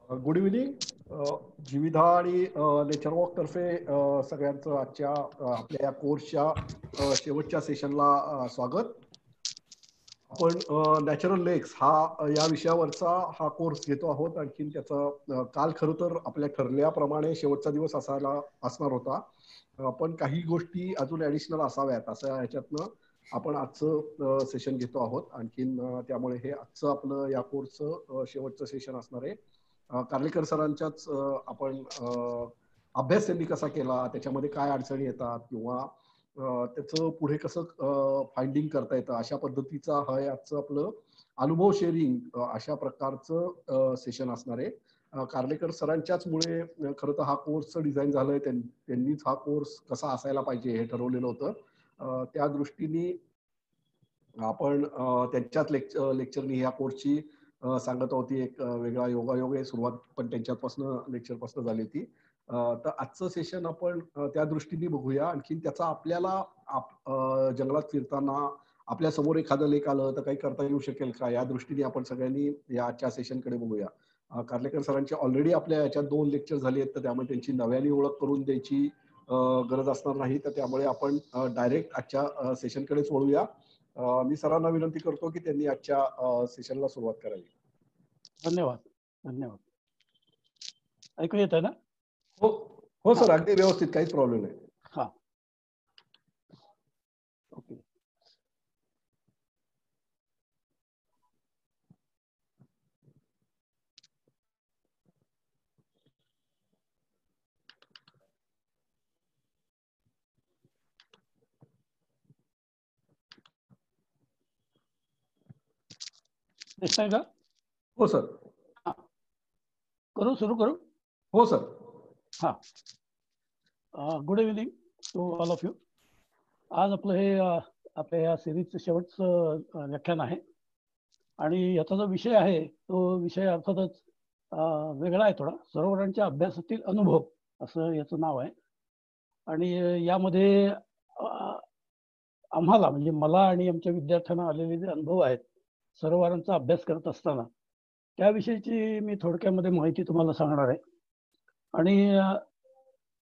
Good evening. जीविधा आणि nature walk तर्फे सगळ्यांचं आजच्या आपल्या या कोर्सच्या शेवटच्या सेशनला स्वागत. आपण नॅचरल लेक्स या विषयावरचा हा कोर्स घेतो आहोत. आणखीन त्याचा काल खरं तर आपल्या ठरल्याप्रमाणे शेवटचा दिवस असणार होता, पण काही गोष्टी अजून ॲडिशनल असाव्यात असं ह्याच्यातनं आपण आजचं सेशन घेतो आहोत. आणखीन त्यामुळे हे आजचं आपलं या कोर्सचं शेवटचं सेशन असणार आहे. कार्लेकर सरांच्याच आपण अभ्यास त्यांनी कसा केला, त्याच्यामध्ये काय अडचणी येतात किंवा त्याचं पुढे कसं फाइंडिंग करता येतं, अशा पद्धतीचा हा आजचं आपलं अनुभव शेअरिंग अशा प्रकारचं सेशन असणार आहे. कार्लेकर सरांच्याच मुळे खरं तर हा कोर्सचं डिझाईन झालंय. त्यांनीच हा कोर्स कसा असायला पाहिजे हे ठरवलेलं होतं. त्या दृष्टीने आपण त्यांच्याच लेक्चरनी या कोर्सची सांगत होती. एक वेगळा योगायोग आहे. सुरुवात पण त्यांच्यापासून लेक्चरपासून झाली होती. तर आजचं सेशन आपण त्या दृष्टीने बघूया. आणखीन त्याचा आपल्याला जंगलात फिरताना आपल्या समोर एखादं लेक आलं तर काही करता येऊ शकेल का, या दृष्टीने आपण सगळ्यांनी या आजच्या सेशनकडे बघूया. कार्लेकर सरांचे ऑलरेडी आपल्या याच्यात 2 लेक्चर झाली आहेत, तर त्यामुळे त्यांची नव्याने ओळख करून द्यायची गरज असणार नाही. तर त्यामुळे आपण डायरेक्ट आजच्या सेशनकडेच वळूया. मी सरांना विनंती करतो की त्यांनी आजच्या सेशनला सुरुवात करावी. धन्यवाद. धन्यवाद. ऐकू येत आहे ना? हो हो सर, अगदी व्यवस्थित, काहीच प्रॉब्लेम नाही. हा, ओके. दिसतंय का? हो सर. करू सुरू करू? हो सर. हा, good evening to all of you. आज आपलं हे आपल्या या सिरीजचं शेवटचं व्याख्यान आहे आणि याचा जो विषय आहे तो विषय अर्थातच वेगळा आहे थोडा. सरोवरांच्या अभ्यासातील अनुभव असं याचं नाव आहे. आणि यामध्ये आम्हाला म्हणजे मला आणि आमच्या विद्यार्थ्यांना आलेले जे अनुभव आहेत सरोवरांचा अभ्यास करत असताना, त्याविषयीची मी थोडक्यामध्ये माहिती तुम्हाला सांगणार आहे. आणि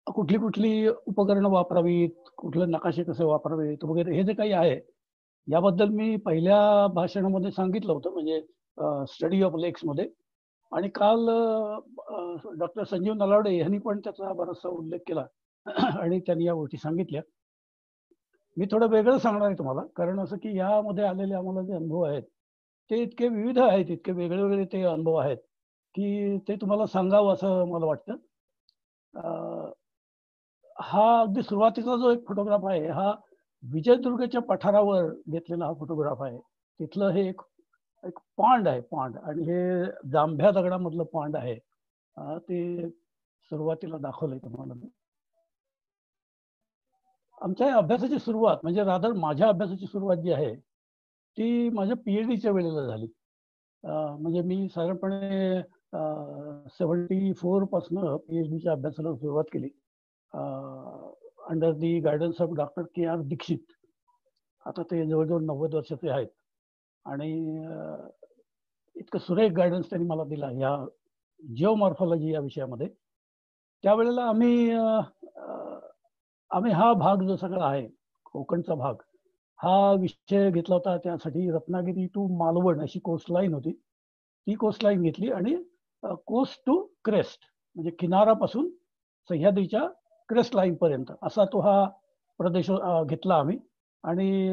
कुठली कुठली उपकरणं वापरावीत, कुठले नकाशे कसे वापरावेत वगैरे हे जे काही आहे याबद्दल मी पहिल्या भाषणामध्ये सांगितलं होतं, म्हणजे स्टडी ऑफ लेक्समध्ये. आणि काल डॉक्टर संजीव नलावडे यांनी पण त्याचा बराचसा उल्लेख केला आणि त्यांनी या गोष्टी सांगितल्या. मी थोडं वेगळं सांगणार आहे तुम्हाला, कारण असं की यामध्ये आलेले आम्हाला जे अनुभव आहेत ते इतके विविध आहेत, इतके वेगळे वेगळे ते अनुभव आहेत की ते तुम्हाला सांगावं असं मला वाटतं. हा अगदी सुरुवातीचा जो एक फोटोग्राफ आहे हा विजयदुर्गच्या पठारावर घेतलेला हा फोटोग्राफ आहे. तिथलं हे एक पांड आहे, पांड, आणि हे जांभ्या दगडामधलं पांड आहे. ते सुरुवातीला दाखवलंय तुम्हाला. आमच्या अभ्यासाची सुरुवात म्हणजे रादर माझ्या अभ्यासाची सुरुवात जी आहे ती माझ्या PhDच्या वेळेला झाली. म्हणजे मी साधारणपणे 74 पासून PhDच्या अभ्यासाला सुरुवात केली under the guidance of doctor KR Dixit. आता ते जवळजवळ 90 वर्षाचे आहेत आणि इतकं सुरेख गायडन्स त्यांनी मला दिला या जिओमॉर्फॉलॉजी या विषयामध्ये. त्यावेळेला आम्ही हा भाग जो सगळा आहे कोकणचा भाग हा विषय घेतला होता. त्यासाठी रत्नागिरी टू मालवण अशी कोस्टलाईन होती, ती कोस्टलाईन घेतली आणि कोस्ट टू क्रेस्ट म्हणजे किनारापासून सह्याद्रीच्या क्रेस्ट लाईन पर्यंत असा तो हा प्रदेश घेतला आम्ही. आणि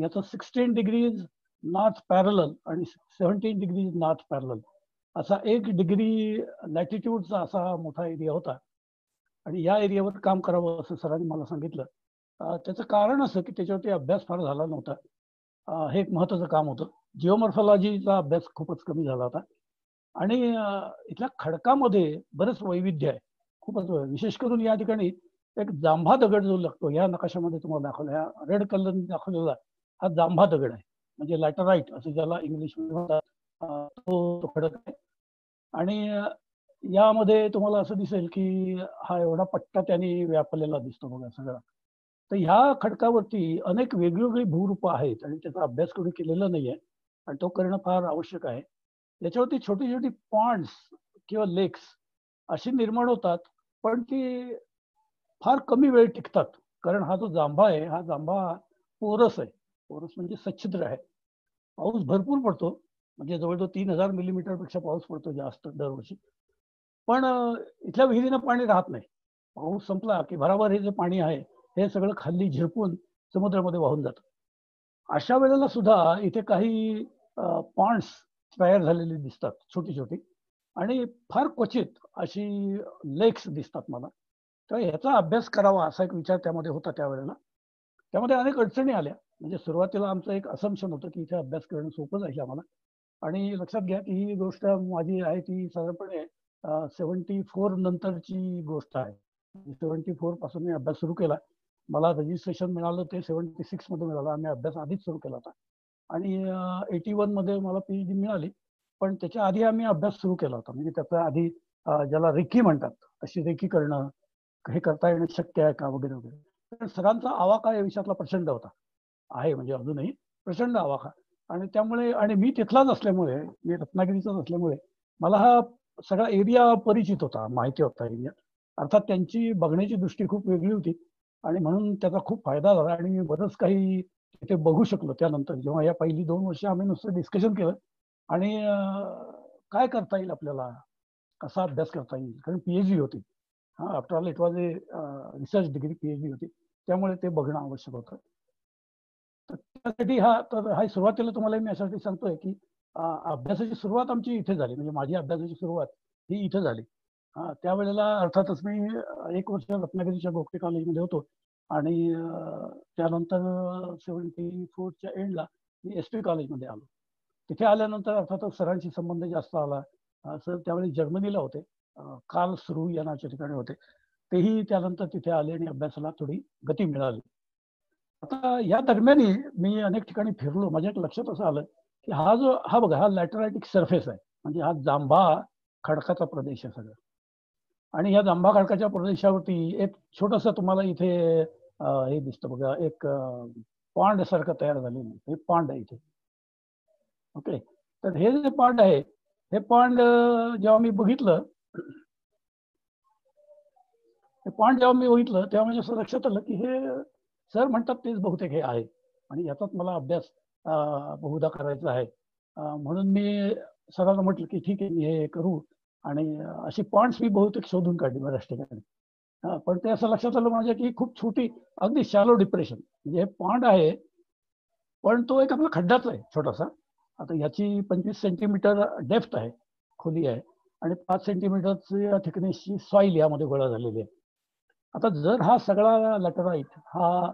याचा 16 डिग्रीज नॉर्थ पॅरलल आणि 17 डिग्रीज नॉर्थ पॅरलल असा 1 डिग्री लॅटिट्यूडचा असा मोठा एरिया होता. आणि या एरियावर काम करावं असं सरांनी मला सांगितलं. त्याचं कारण असं की त्याच्यावरती अभ्यास फार झाला नव्हता. हे एक महत्त्वाचं काम होतं. जिओमॉर्फॉलॉजीचा अभ्यास खूपच कमी झाला होता आणि इथल्या खडकामध्ये बरंच वैविध्य आहे, खूपच. विशेष करून या ठिकाणी एक जांभा दगड जो लागतो, या नकाशामध्ये तुम्हाला दाखवला, या रेड कलरने दाखवलेला हा जांभा दगड आहे, म्हणजे लॅटराईट असं ज्याला इंग्लिशमध्ये म्हणतात, तो खडक आहे. आणि यामध्ये तुम्हाला असं दिसेल की हा एवढा पट्टा त्यांनी व्यापलेला दिसतो बघा सगळा. तर ह्या खडकावरती अनेक वेगवेगळी भूरूपं आहेत आणि त्याचा अभ्यास कोणी केलेला नाहीये आणि तो करणं फार आवश्यक आहे. त्याच्यावरती छोटी छोटी पॉन्ड्स किंवा लेक्स अशी निर्माण होतात, पण ती फार कमी वेळ टिकतात. कारण हा जो जांभा आहे, हा जांभा पोरस आहे. पोरस म्हणजे सच्छिद्र आहे. पाऊस भरपूर पडतो, म्हणजे जवळजवळ 3000 मिलीमीटरपेक्षा पाऊस पडतो जास्त दरवर्षी. पण इथल्या विहिरीनं पाणी राहत नाही. पाऊस संपला की भराभर हे जे पाणी आहे, हे सगळं खाली झिरपून समुद्रामध्ये वाहून जातं. अशा वेळेला सुद्धा इथे काही पॉन्ड्स तयार झालेली दिसतात, छोटी छोटी, आणि फार क्वचित अशी लेक्स दिसतात मला. तर ह्याचा अभ्यास करावा असा एक विचार त्यामध्ये होता त्यावेळेला. त्यामध्ये अनेक अडचणी आल्या. म्हणजे सुरुवातीला आमचं एक असम्पशन होतं की इथे अभ्यास करणं सोपं जाईल आम्हाला. आणि लक्षात घ्या की ही गोष्ट माझी आहे ती साधारणपणे 74 नंतरची गोष्ट आहे. 74 पासून मी अभ्यास सुरू केला. मला रजिस्ट्रेशन मिळालं ते 76 मध्ये मिळालं. आम्ही अभ्यास आधीच सुरू केला होता. आणि 81 मध्ये मला PhD मिळाली. पण त्याच्या आधी आम्ही अभ्यास सुरू केला होता. म्हणजे त्याच्या आधी ज्याला रेकी म्हणतात, तशी रेकी करणं, हे करता येणं शक्य आहे का वगैरे वगैरे. तर सरांचा आवाका या विषयातला प्रचंड होता, आहे म्हणजे अजूनही प्रचंड आवाका. आणि त्यामुळे, आणि मी तिथलाच असल्यामुळे, मी रत्नागिरीचाच असल्यामुळे मला हा सगळा एरिया परिचित होता, माहिती होता एरिया. अर्थात त्यांची बघण्याची दृष्टी खूप वेगळी होती आणि म्हणून त्याचा खूप फायदा झाला आणि मी बरंच काही तिथे बघू शकलो. त्यानंतर जेव्हा या पहिली 2 वर्ष आम्ही नुसतं डिस्कशन केलं आणि काय करता येईल आपल्याला, कसा अभ्यास करता येईल, कारण PhD होती. हा, after all it was a research degree, PhD होती, त्यामुळे ते बघणं आवश्यक होतं. तर त्यासाठी हा सुरुवातीला तुम्हाला मी यासाठी सांगतोय की अभ्यासाची सुरुवात आमची इथे झाली. म्हणजे माझी अभ्यासाची सुरुवात ही इथे झाली. त्यावेळेला अर्थातच मी 1 वर्ष रत्नागिरीच्या गोखले कॉलेजमध्ये होतो आणि त्यानंतर 74च्या एंडला मी SP कॉलेजमध्ये आलो. तिथे आल्यानंतर अर्थातच सरांशी संबंध जास्त आला. सर त्यावेळी जर्मनीला होते, कार्लस्रू या नावाच्या ठिकाणी होते. तेही त्यानंतर तिथे आले आणि अभ्यासाला थोडी गती मिळाली. आता या दरम्यान मी अनेक ठिकाणी फिरलो. माझ्या लक्षात असं आलं की हा बघा, हा लॅटरायटिक सरफेस आहे, म्हणजे हा जांभा खडकाचा प्रदेश आहे सगळा. आणि या जांभा खडकाच्या प्रदेशावरती एक छोटस तुम्हाला इथे हे दिसतं बघा, एक पॉन्ड सारखं तयार झालेलं, हे पॉन्ड आहे इथे. ओके, तर हे जे पॉन्ड आहे, हे पॉन्ड जेव्हा मी बघितलं, तेव्हा म्हणजे असं लक्षात आलं की हे सर म्हणतात तेच बहुतेक हे आहे आणि याचाच मला अभ्यास बहुधा करायचा आहे. म्हणून मी सरांना म्हटलं की ठीक आहे, मी हे करू. आणि अशी पॉइंट्स मी बहुतेक शोधून काढली बऱ्याच ठिकाणी. पण ते असं लक्षात आलं माझ्या की खूप छोटी, अगदी शॅलो डिप्रेशन, म्हणजे हे पॉन्ड आहे पण तो एक आपला खड्डाच आहे छोटासा. आता याची 25 सेंटीमीटर डेप्थ आहे, खोली आहे, आणि 5 सेंटीमीटरची थिकनेसची सॉइल यामध्ये गोळा झालेली आहे. आता जर हा सगळा लॅटराईट हा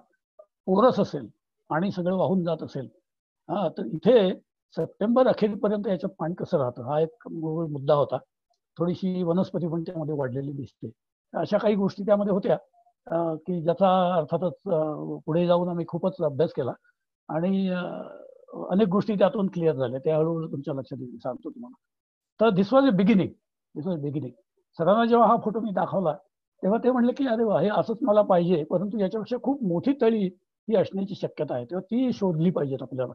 पोरस असेल, पाणी सगळं वाहून जात असेल, तर इथे सप्टेंबर अखेरपर्यंत याच्यात पाणी कसं राहतं, हा एक मुद्दा होता. थोडीशी वनस्पती पण त्यामध्ये वाढलेली दिसते. अशा काही गोष्टी त्यामध्ये होत्या की ज्याचा अर्थातच पुढे जाऊन आम्ही खूपच अभ्यास केला आणि अनेक गोष्टी त्यातून क्लिअर झाल्या. त्या हळूहळू तुमच्या लक्षात येईल, सांगतो तुम्हाला. तर दिस वॉज अ बिगिनिंग. सरांना जेव्हा हा फोटो मी दाखवला तेव्हा ते म्हणले की अरे वा, हे असंच मला पाहिजे, परंतु याच्यापेक्षा खूप मोठी तळी ही असण्याची शक्यता आहे, तेव्हा ती शोधली पाहिजेत आपल्याला.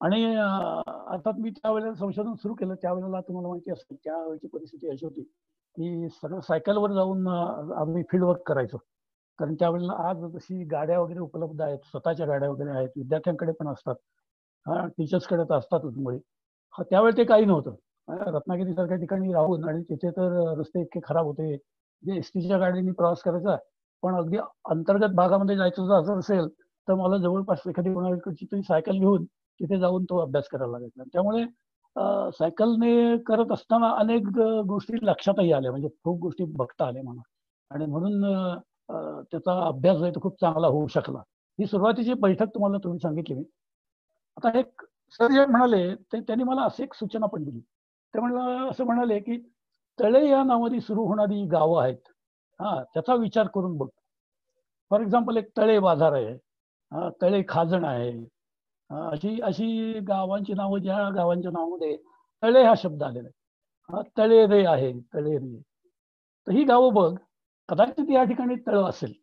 आणि अर्थात मी त्यावेळेला संशोधन सुरू केलं. त्यावेळेला तुम्हाला माहिती असेल त्यावेळेची परिस्थिती अशी होती की सगळं सायकलवर जाऊन आम्ही फील्डवर्क करायचो. कारण त्यावेळेला आज जशी गाड्या वगैरे उपलब्ध आहेत, स्वतःच्या गाड्या वगैरे आहेत, विद्यार्थ्यांकडे पण असतात, टीचर्सकडे तर असतातच मुळे. त्यावेळी ते काही नव्हतं. रत्नागिरी सारख्या ठिकाणी राहून, आणि तिथे तर रस्ते इतके खराब होते, जे एसटीच्या गाडीने प्रवास करायचा. पण अगदी अंतर्गत भागामध्ये जायचं जर असं असेल तर मला जवळपास एखादी कोणाकडची तरी सायकल घेऊन तिथे जाऊन तो अभ्यास करायला लागायचा. त्यामुळे सायकलने करत असताना अनेक गोष्टी लक्षातही आल्या, म्हणजे खूप गोष्टी बघता आल्या मला, आणि म्हणून त्याचा अभ्यास जो आहे तो खूप चांगला होऊ शकला. ही सुरुवातीची बैठक तुम्ही सांगितली मी. आता एक सर जे म्हणाले ते त्यांनी मला अशी एक सूचना पण दिली. ते असं म्हणाले की तळे या नावाने सुरू होणारी गावं आहेत, त्याचा विचार करून बघ. फॉर एक्झाम्पल एक तळे बाजार आहे, तळे खाजण आहे, अशी अशी गावांची नावं, ज्या गावांच्या नावामध्ये तळे हा शब्द आलेला आहे. तळे रे आहे, तळे रे. तर ही गावं बघ, कदाचित या ठिकाणी तळ असेल,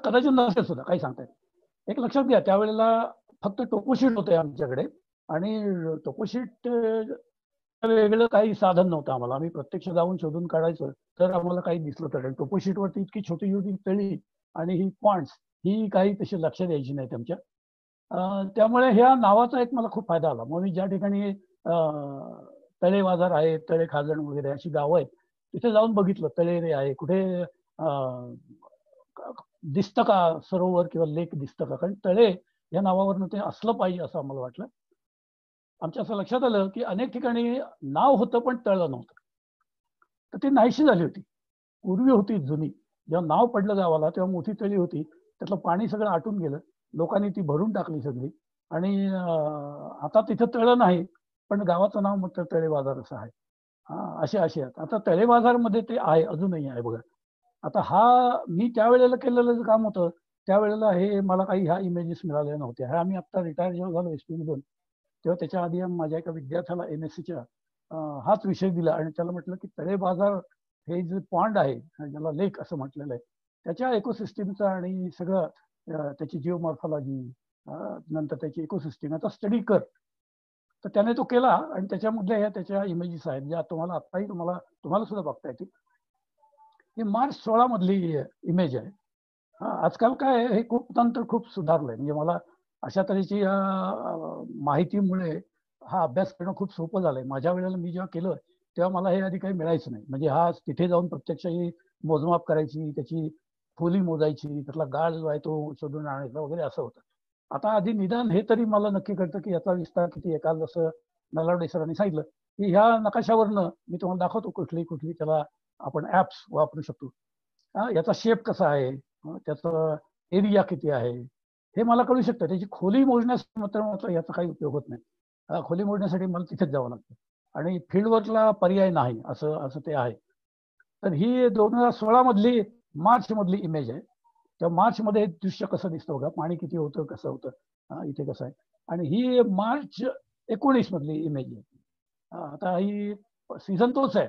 कदाचित नसेल सुद्धा, काही सांगता येत. एक लक्षात घ्या, त्यावेळेला फक्त टोपोशीट होते आमच्याकडे, आणि टोपोशीट वेगळं काही साधन नव्हतं आम्हाला. आम्ही प्रत्यक्ष जाऊन शोधून काढायचं तर आम्हाला काही दिसलं तर. टोपोशीट वरती इतकी छोटी छोटी तळी आणि ही पॉइंट्स ही काही तशी लक्षात यायची नाहीत आमच्या. त्यामुळे ह्या नावाचा एक मला खूप फायदा आला. मग मी ज्या ठिकाणी तळे बाजार आहे, तळे खाजण वगैरे अशी गावं आहेत, तिथे जाऊन बघितलं तळेरे आहे कुठे दिसतं का सरोवर किंवा लेक दिसतं का, कारण तळे या नावावरनं ते असलं पाहिजे असं आम्हाला वाटलं. आमच्या असं लक्षात आलं की अनेक ठिकाणी नाव होतं पण तळं नव्हतं, तर ती नाहीशी झाली होती. पूर्वी होती जुनी, जेव्हा नाव पडलं गावाला तेव्हा मोठी तळी होती, त्यातलं पाणी सगळं आटून गेलं, लोकांनी ती भरून टाकली सगळी आणि आता तिथं तळं नाही, पण गावाचं नाव मग तळे बाजार असं आहे. हा असे असे आहेत. आता तळे बाजारमध्ये ते आहे, अजूनही आहे बघा. आता हा मी त्यावेळेला केलेलं जे काम होतं, त्यावेळेला हे मला काही ह्या इमेजेस मिळाल्या नव्हत्या. ह्या आम्ही आता रिटायर जेव्हा झालो एसपी मधून, तेव्हा त्याच्या आधी माझ्या एका विद्यार्थ्याला MSCच्या हाच विषय दिला आणि त्याला म्हटलं की तळे बाजार हे जे पॉन्ड आहे, ज्याला लेक असं म्हटलेलं आहे, त्याच्या इकोसिस्टीमचा आणि सगळं त्याची जिओमॉर्फॉलॉजी, नंतर त्याची इकोसिस्टीम याचा स्टडी कर. तर त्याने तो केला आणि त्याच्यामधल्या ह्या त्याच्या इमेजेस आहेत ज्या तुम्हाला आत्ताही तुम्हाला सुद्धा बघता येतील. ही मार्च 16 मधली इमेज आहे. हा आजकाल काय आहे, हे खूप तंत्र खूप सुधारलंय. म्हणजे मला अशा तऱ्हेची माहितीमुळे हा अभ्यास करणं खूप सोपं झालंय. माझ्या वेळेला मी जेव्हा केलं तेव्हा मला हे आधी काही मिळायचं नाही. म्हणजे हा तिथे जाऊन प्रत्यक्ष ही मोजमाप करायची, त्याची खोली मोजायची, त्यातला गाळ जो आहे तो शोधून आणायचा वगैरे असं होतं. आता आधी निदान हे तरी मला नक्की कळतं की याचा विस्तार किती आहे. काल जसं नलावडे सरांनी सांगितलं की ह्या नकाशावरनं मी तुम्हाला दाखवतो कुठली कुठली त्याला आपण ऍप्स वापरू शकतो. याचा शेप कसा आहे, त्याचं एरिया किती आहे हे मला कळू शकतं. त्याची खोली मोजण्यास मात्र याचा काही उपयोग होत नाही. खोली मोजण्यासाठी मला तिथेच जावं लागतं आणि फील्डवर्कला पर्याय नाही असं असं ते आहे. तर ही 2016 मधली मार्च मधली इमेज आहे. त्या मार्च मध्ये दृश्य कसं दिसतं बघा, पाणी किती होतं कसं होतं, इथे कसं आहे. आणि ही मार्च 19 मधली इमेज आहे. आता ही सीझन तोच आहे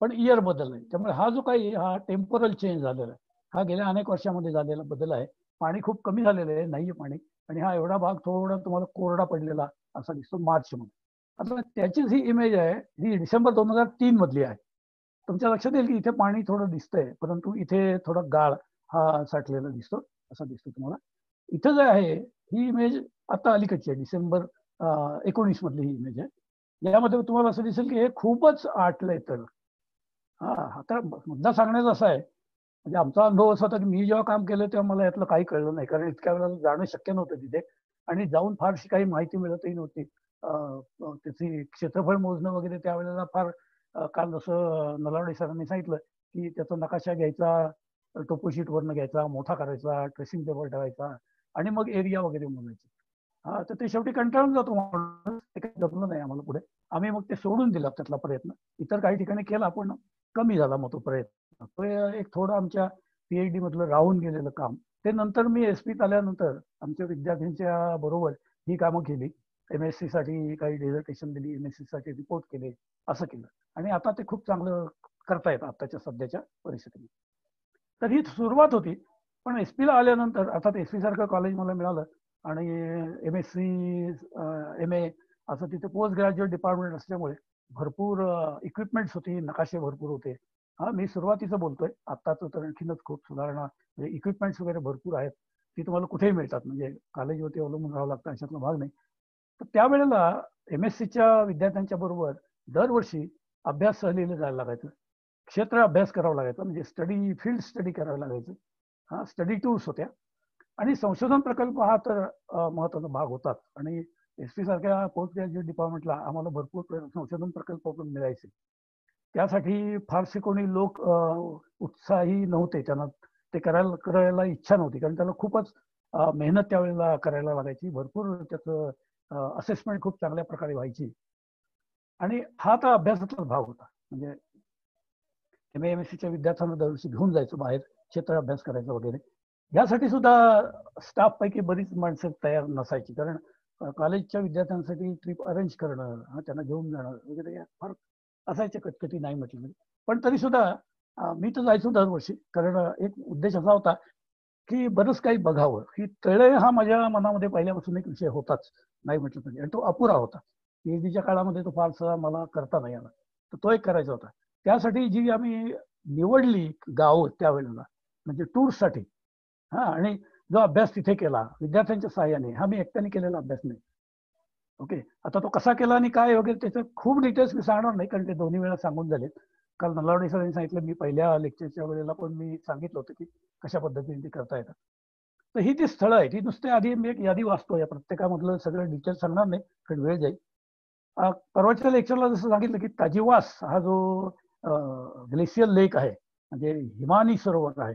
पण इयर बदल आहे. त्यामुळे हा जो काही हा टेम्पोरल चेंज झालेला आहे, हा गेल्या अनेक वर्षामध्ये झालेला बदल आहे. पाणी खूप कमी झालेलं आहे, नाहीये पाणी, आणि हा एवढा भाग थोडा तुम्हाला कोरडा पडलेला असा दिसतो मार्च मध्ये. आता त्याचीच ही इमेज आहे, ही डिसेंबर 2003 मधली आहे. तुमच्या लक्षात येईल की इथे पाणी थोडं दिसतंय, परंतु इथे थोडा गाळ हा साठलेला दिसतो, असा दिसतो तुम्हाला. इथं जे आहे ही इमेज आता अलीकडची आहे, डिसेंबर 19 मधली ही इमेज आहे. यामध्ये तुम्हाला असं दिसेल की हे खूपच आटलंय. तर हा आता मुद्दा सांगण्याचा असा आहे, म्हणजे आमचा अनुभव असा होता की मी जेव्हा काम केलं तेव्हा मला यातलं काही कळलं नाही, कारण इतक्या वेळेला जाणं शक्य नव्हतं तिथे आणि जाऊन फारशी काही माहिती मिळतही नव्हती. त्याची क्षेत्रफळ मोजणं वगैरे त्यावेळेला फार काल जसं नलावडे सरांनी सांगितलं की त्याचा नकाशा घ्यायचा, टोपोशीट वरनं घ्यायचा, मोठा करायचा, ट्रेसिंग पेपर ठेवायचा आणि मग एरिया वगैरे मोजायची. हा तर ते शेवटी कंटाळून जातो म्हणून ते काही जमलं नाही आम्हाला पुढे. आम्ही मग ते सोडून दिला त्यातला प्रयत्न. इतर काही ठिकाणी केला पण कमी झाला मग तो प्रयत्न. तो एक थोडं आमच्या PhD मधलं राहून गेलेलं काम. ते नंतर मी SP आल्यानंतर आमच्या विद्यार्थ्यांच्या बरोबर ही कामं केली. MSc साठी काही डेझर्टेशन दिली, MSc साठी रिपोर्ट केले, असं केलं आणि आता ते खूप चांगलं करतायत आताच्या सध्याच्या परिस्थितीत. तर ही सुरुवात होती. पण SP ला आल्यानंतर आता SP सारखं कॉलेज मला मिळालं आणि MSc MA असं तिथे पोस्ट ग्रॅज्युएट डिपार्टमेंट असल्यामुळे भरपूर इक्विपमेंट्स होती, नकाशे भरपूर होते. हा मी सुरुवातीचं बोलतोय, आत्ताचं तर आणखीनच खूप सुधारणा, म्हणजे इक्विपमेंट्स वगैरे भरपूर आहेत, ती तुम्हाला कुठेही मिळतात, म्हणजे कॉलेजवरती अवलंबून राहावं लागतं अशातला भाग नाही. तर त्यावेळेला MScच्या विद्यार्थ्यांच्या बरोबर दरवर्षी अभ्यास सहलीला जायला लागायचं, क्षेत्र अभ्यास करावा लागायचा, म्हणजे फील्ड स्टडी करावं लागायचं. हा स्टडी टूर्स होत्या आणि संशोधन प्रकल्प हा तर महत्वाचा भाग होताच. आणि SP सारख्या पोस्ट ग्रॅज्युएट डिपार्टमेंटला आम्हाला भरपूर संशोधन प्रकल्प पण मिळायचे. त्यासाठी फारसे कोणी लोक उत्साही नव्हते, त्यांना ते करायला इच्छा नव्हती, कारण त्याला खूपच मेहनत त्यावेळेला करायला लागायची. भरपूर त्याचं असेसमेंट खूप चांगल्या प्रकारे व्हायची आणि हा तर अभ्यासातलाच भाग होता. म्हणजे MScच्या विद्यार्थ्यांना दरवर्षी घेऊन जायचं बाहेर, क्षेत्र अभ्यास करायचा वगैरे. यासाठी सुद्धा स्टाफ पैकी बरीच माणसं तयार नसायची, कारण कॉलेजच्या विद्यार्थ्यांसाठी ट्रिप अरेंज करणं, त्यांना घेऊन जाणं वगैरे फार असायचे कटकटी, नाही म्हटलं म्हणजे. पण तरी सुद्धा मी तर जायचो दरवर्षी, कारण एक उद्देश असा होता की बरंच काही बघावं. ही तळे हा माझ्या मनामध्ये पहिल्यापासून एक विषय होताच, नाही म्हटलं तरी, आणि तो अपुरा होता. PhDच्या काळामध्ये तो फारसा मला करता नाही आला, तर तो एक करायचा होता. त्यासाठी जी आम्ही निवडली गावं त्यावेळेला म्हणजे टूरसाठी, हा, आणि जो अभ्यास तिथे केला विद्यार्थ्यांच्या सहाय्याने, हा मी एकट्याने केलेला अभ्यास नाही. ओके, आता तो कसा केला आणि काय वगैरे त्याचं खूप डिटेल्स मी सांगणार नाही, कारण ते दोन्ही वेळा सांगून झालेत. काल नलावडे सरांनी सांगितलं, मी पहिल्या लेक्चरच्या वेळेला पण मी सांगितलं होतं की कशा पद्धतीने ते करता येतं. तर ही ती स्थळं आहेत, ही नुसते आधी मी एक यादी वाचतो, या प्रत्येकामधलं सगळं डिटेल्स सांगणार नाही कारण वेळ जाईल. परवाच्या लेक्चरला जसं सांगितलं की ताजिवास हा जो ग्लेशियल लेक आहे, म्हणजे हिमानी सरोवर आहे,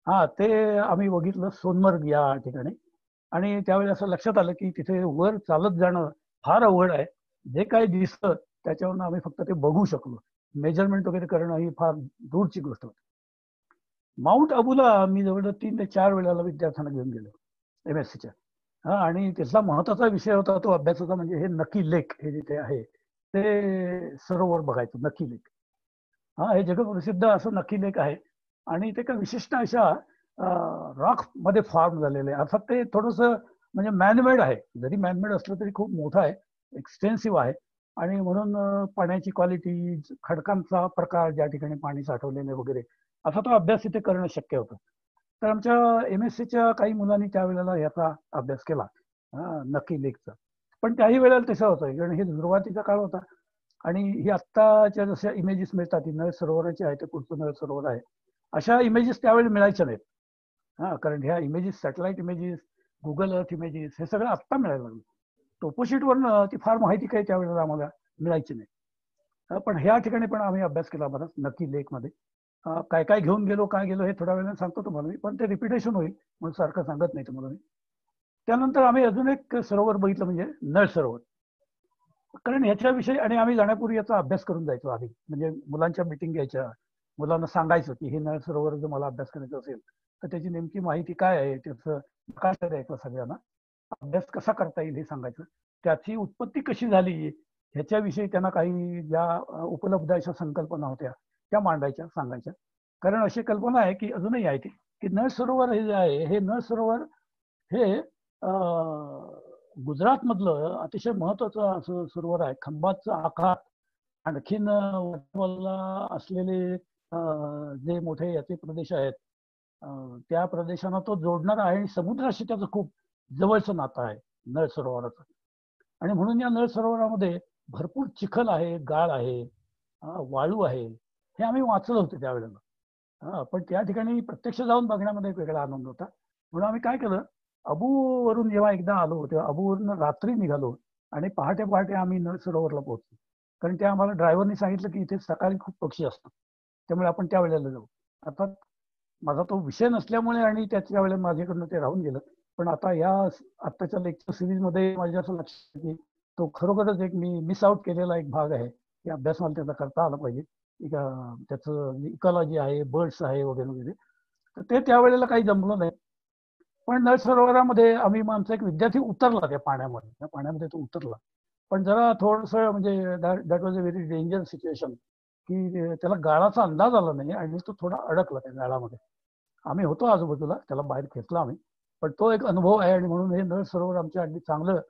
हा, ते आम्ही बघितलं सोनमर्ग या ठिकाणी. आणि त्यावेळी असं लक्षात आलं की तिथे वर चालत जाणं फार अवघड आहे. जे काही दिसतं त्याच्यावरून आम्ही फक्त ते बघू शकलो, मेजरमेंट वगैरे करणं ही फार दूरची गोष्ट होती. माउंट अबूला मी जवळजवळ 3 ते 4 वेळेला विद्यार्थ्यांना घेऊन गेलो MSCच्या. हा, आणि त्याचा महत्वाचा विषय होता तो अभ्यासाचा, म्हणजे हे नकी लेक हे जिथे आहे ते सरोवर बघायचं, नकी लेक. हा, हे जगप्रसिद्ध असं नकी लेक आहे आणि ते एका विशिष्ट अशा रॉक मध्ये फॉर्म झालेले आहे. अर्थात ते थोडस म्हणजे मॅनमेड आहे, जरी मॅनमेड असलं तरी खूप मोठं आहे, एक्सटेन्सिव्ह आहे. आणि म्हणून पाण्याची क्वालिटी, खडकांचा प्रकार, ज्या ठिकाणी पाणी साठवलेले वगैरे, असा तो अभ्यास इथे करणं शक्य होतं. तर आमच्या MSCच्या काही मुलांनी त्यावेळेला याचा अभ्यास केला, नक्की लेकचा. पण त्याही वेळेला तसं होतं, कारण हे सुरुवातीचा काळ होता आणि ही आत्ताच्या जशा इमेजेस मिळतात, ही नळ सरोवराची आहे, ते पुढचं नळ सरोवर आहे, अशा इमेजेस त्यावेळी मिळायच्या नाहीत. हा, कारण ह्या इमेजेस, सॅटेलाइट इमेजेस, गुगल अर्थ इमेजेस, हे सगळं आत्ता मिळायला लागलं. टोपोशीटवरनं ती फार माहिती काही त्यावेळेला आम्हाला मिळायची नाही. पण ह्या ठिकाणी पण आम्ही अभ्यास केला बराच, नक्की लेकमध्ये. काय काय घेऊन गेलो, काय गेलो, हे थोड्या वेळाने सांगतो तुम्हाला मी, पण ते रिपिटेशन होईल म्हणून सारखं सांगत नाही तुम्हाला मी. त्यानंतर आम्ही अजून एक सरोवर बघितलं, म्हणजे नळ सरोवर. कारण ह्याच्याविषयी, आणि आम्ही जाण्यापूर्वी याचा अभ्यास करून जायचो आधी, म्हणजे मुलांच्या मिटिंग घ्यायच्या, मुलांना सांगायचं की हे नळ सरोवर जर मला अभ्यास करायचा असेल तर त्याची नेमकी माहिती काय आहे, त्याचं काय द्यायचं, सगळ्यांना अभ्यास कसा करता येईल हे सांगायचं, त्याची उत्पत्ती कशी झाली ह्याच्याविषयी त्यांना काही ज्या उपलब्ध अशा संकल्पना होत्या त्या मांडायच्या, सांगायच्या. कारण अशी कल्पना आहे की अजूनही आहे ती, की नळ सरोवर हे जे आहे, हे नळ सरोवर हे गुजरात मधलं अतिशय महत्वाचं असं सरोवर आहे. खंबाचा आकार, आणखीन असलेले जे मोठे याचे प्रदेश आहेत, त्या प्रदेशांना तो जोडणारा आहे आणि समुद्राशी त्याचं खूप जवळचं नातं आहे नळ सरोवराचं. आणि म्हणून या नळ सरोवरामध्ये भरपूर चिखल आहे, गाळ आहे, वाळू आहे, हे आम्ही वाचलं होतं त्यावेळेला. पण त्या ठिकाणी प्रत्यक्ष जाऊन बघण्यामध्ये एक वेगळा आनंद होता. म्हणून आम्ही काय केलं, अबूवरून जेव्हा एकदा आलो तेव्हा अबूवरून रात्री निघालो आणि पहाटे पहाटे आम्ही नळ सरोवरला पोहोचलो. कारण त्या आम्हाला ड्रायव्हरनी सांगितलं की इथे सकाळी खूप पक्षी असतात, त्यामुळे आपण त्या वेळेला जाऊ. अर्थात माझा तो विषय नसल्यामुळे आणि त्याच्या वेळेला माझ्याकडनं ते राहून गेलं. पण आता या आत्ताच्या लेक्चर सिरीजमध्ये माझ्या असं लक्षात की तो खरोखरच एक मी मिस आउट केलेला एक भाग आहे, की अभ्यास मला त्याचा करता आला पाहिजे. त्याचं इकॉलॉजी आहे, बर्ड्स आहे वगैरे वगैरे, तर ते त्यावेळेला काही जमलं नाही. पण नळ सरोवरामध्ये आम्ही, आमचा एक विद्यार्थी उतरला त्या पाण्यामध्ये, त्या पाण्यामध्ये तो उतरला, पण जरा थोडस म्हणजे that was a very danger situation, की त्याला गाळाचा अंदाज आला नाही आणि तो थोडा अडकला त्या गाळामध्ये. आम्ही होतो आजूबाजूला, त्याला बाहेर खेचला आम्ही. पण तो एक अनुभव आहे आणि म्हणून हे नळ सरोवर आमच्या अगदी चांगलं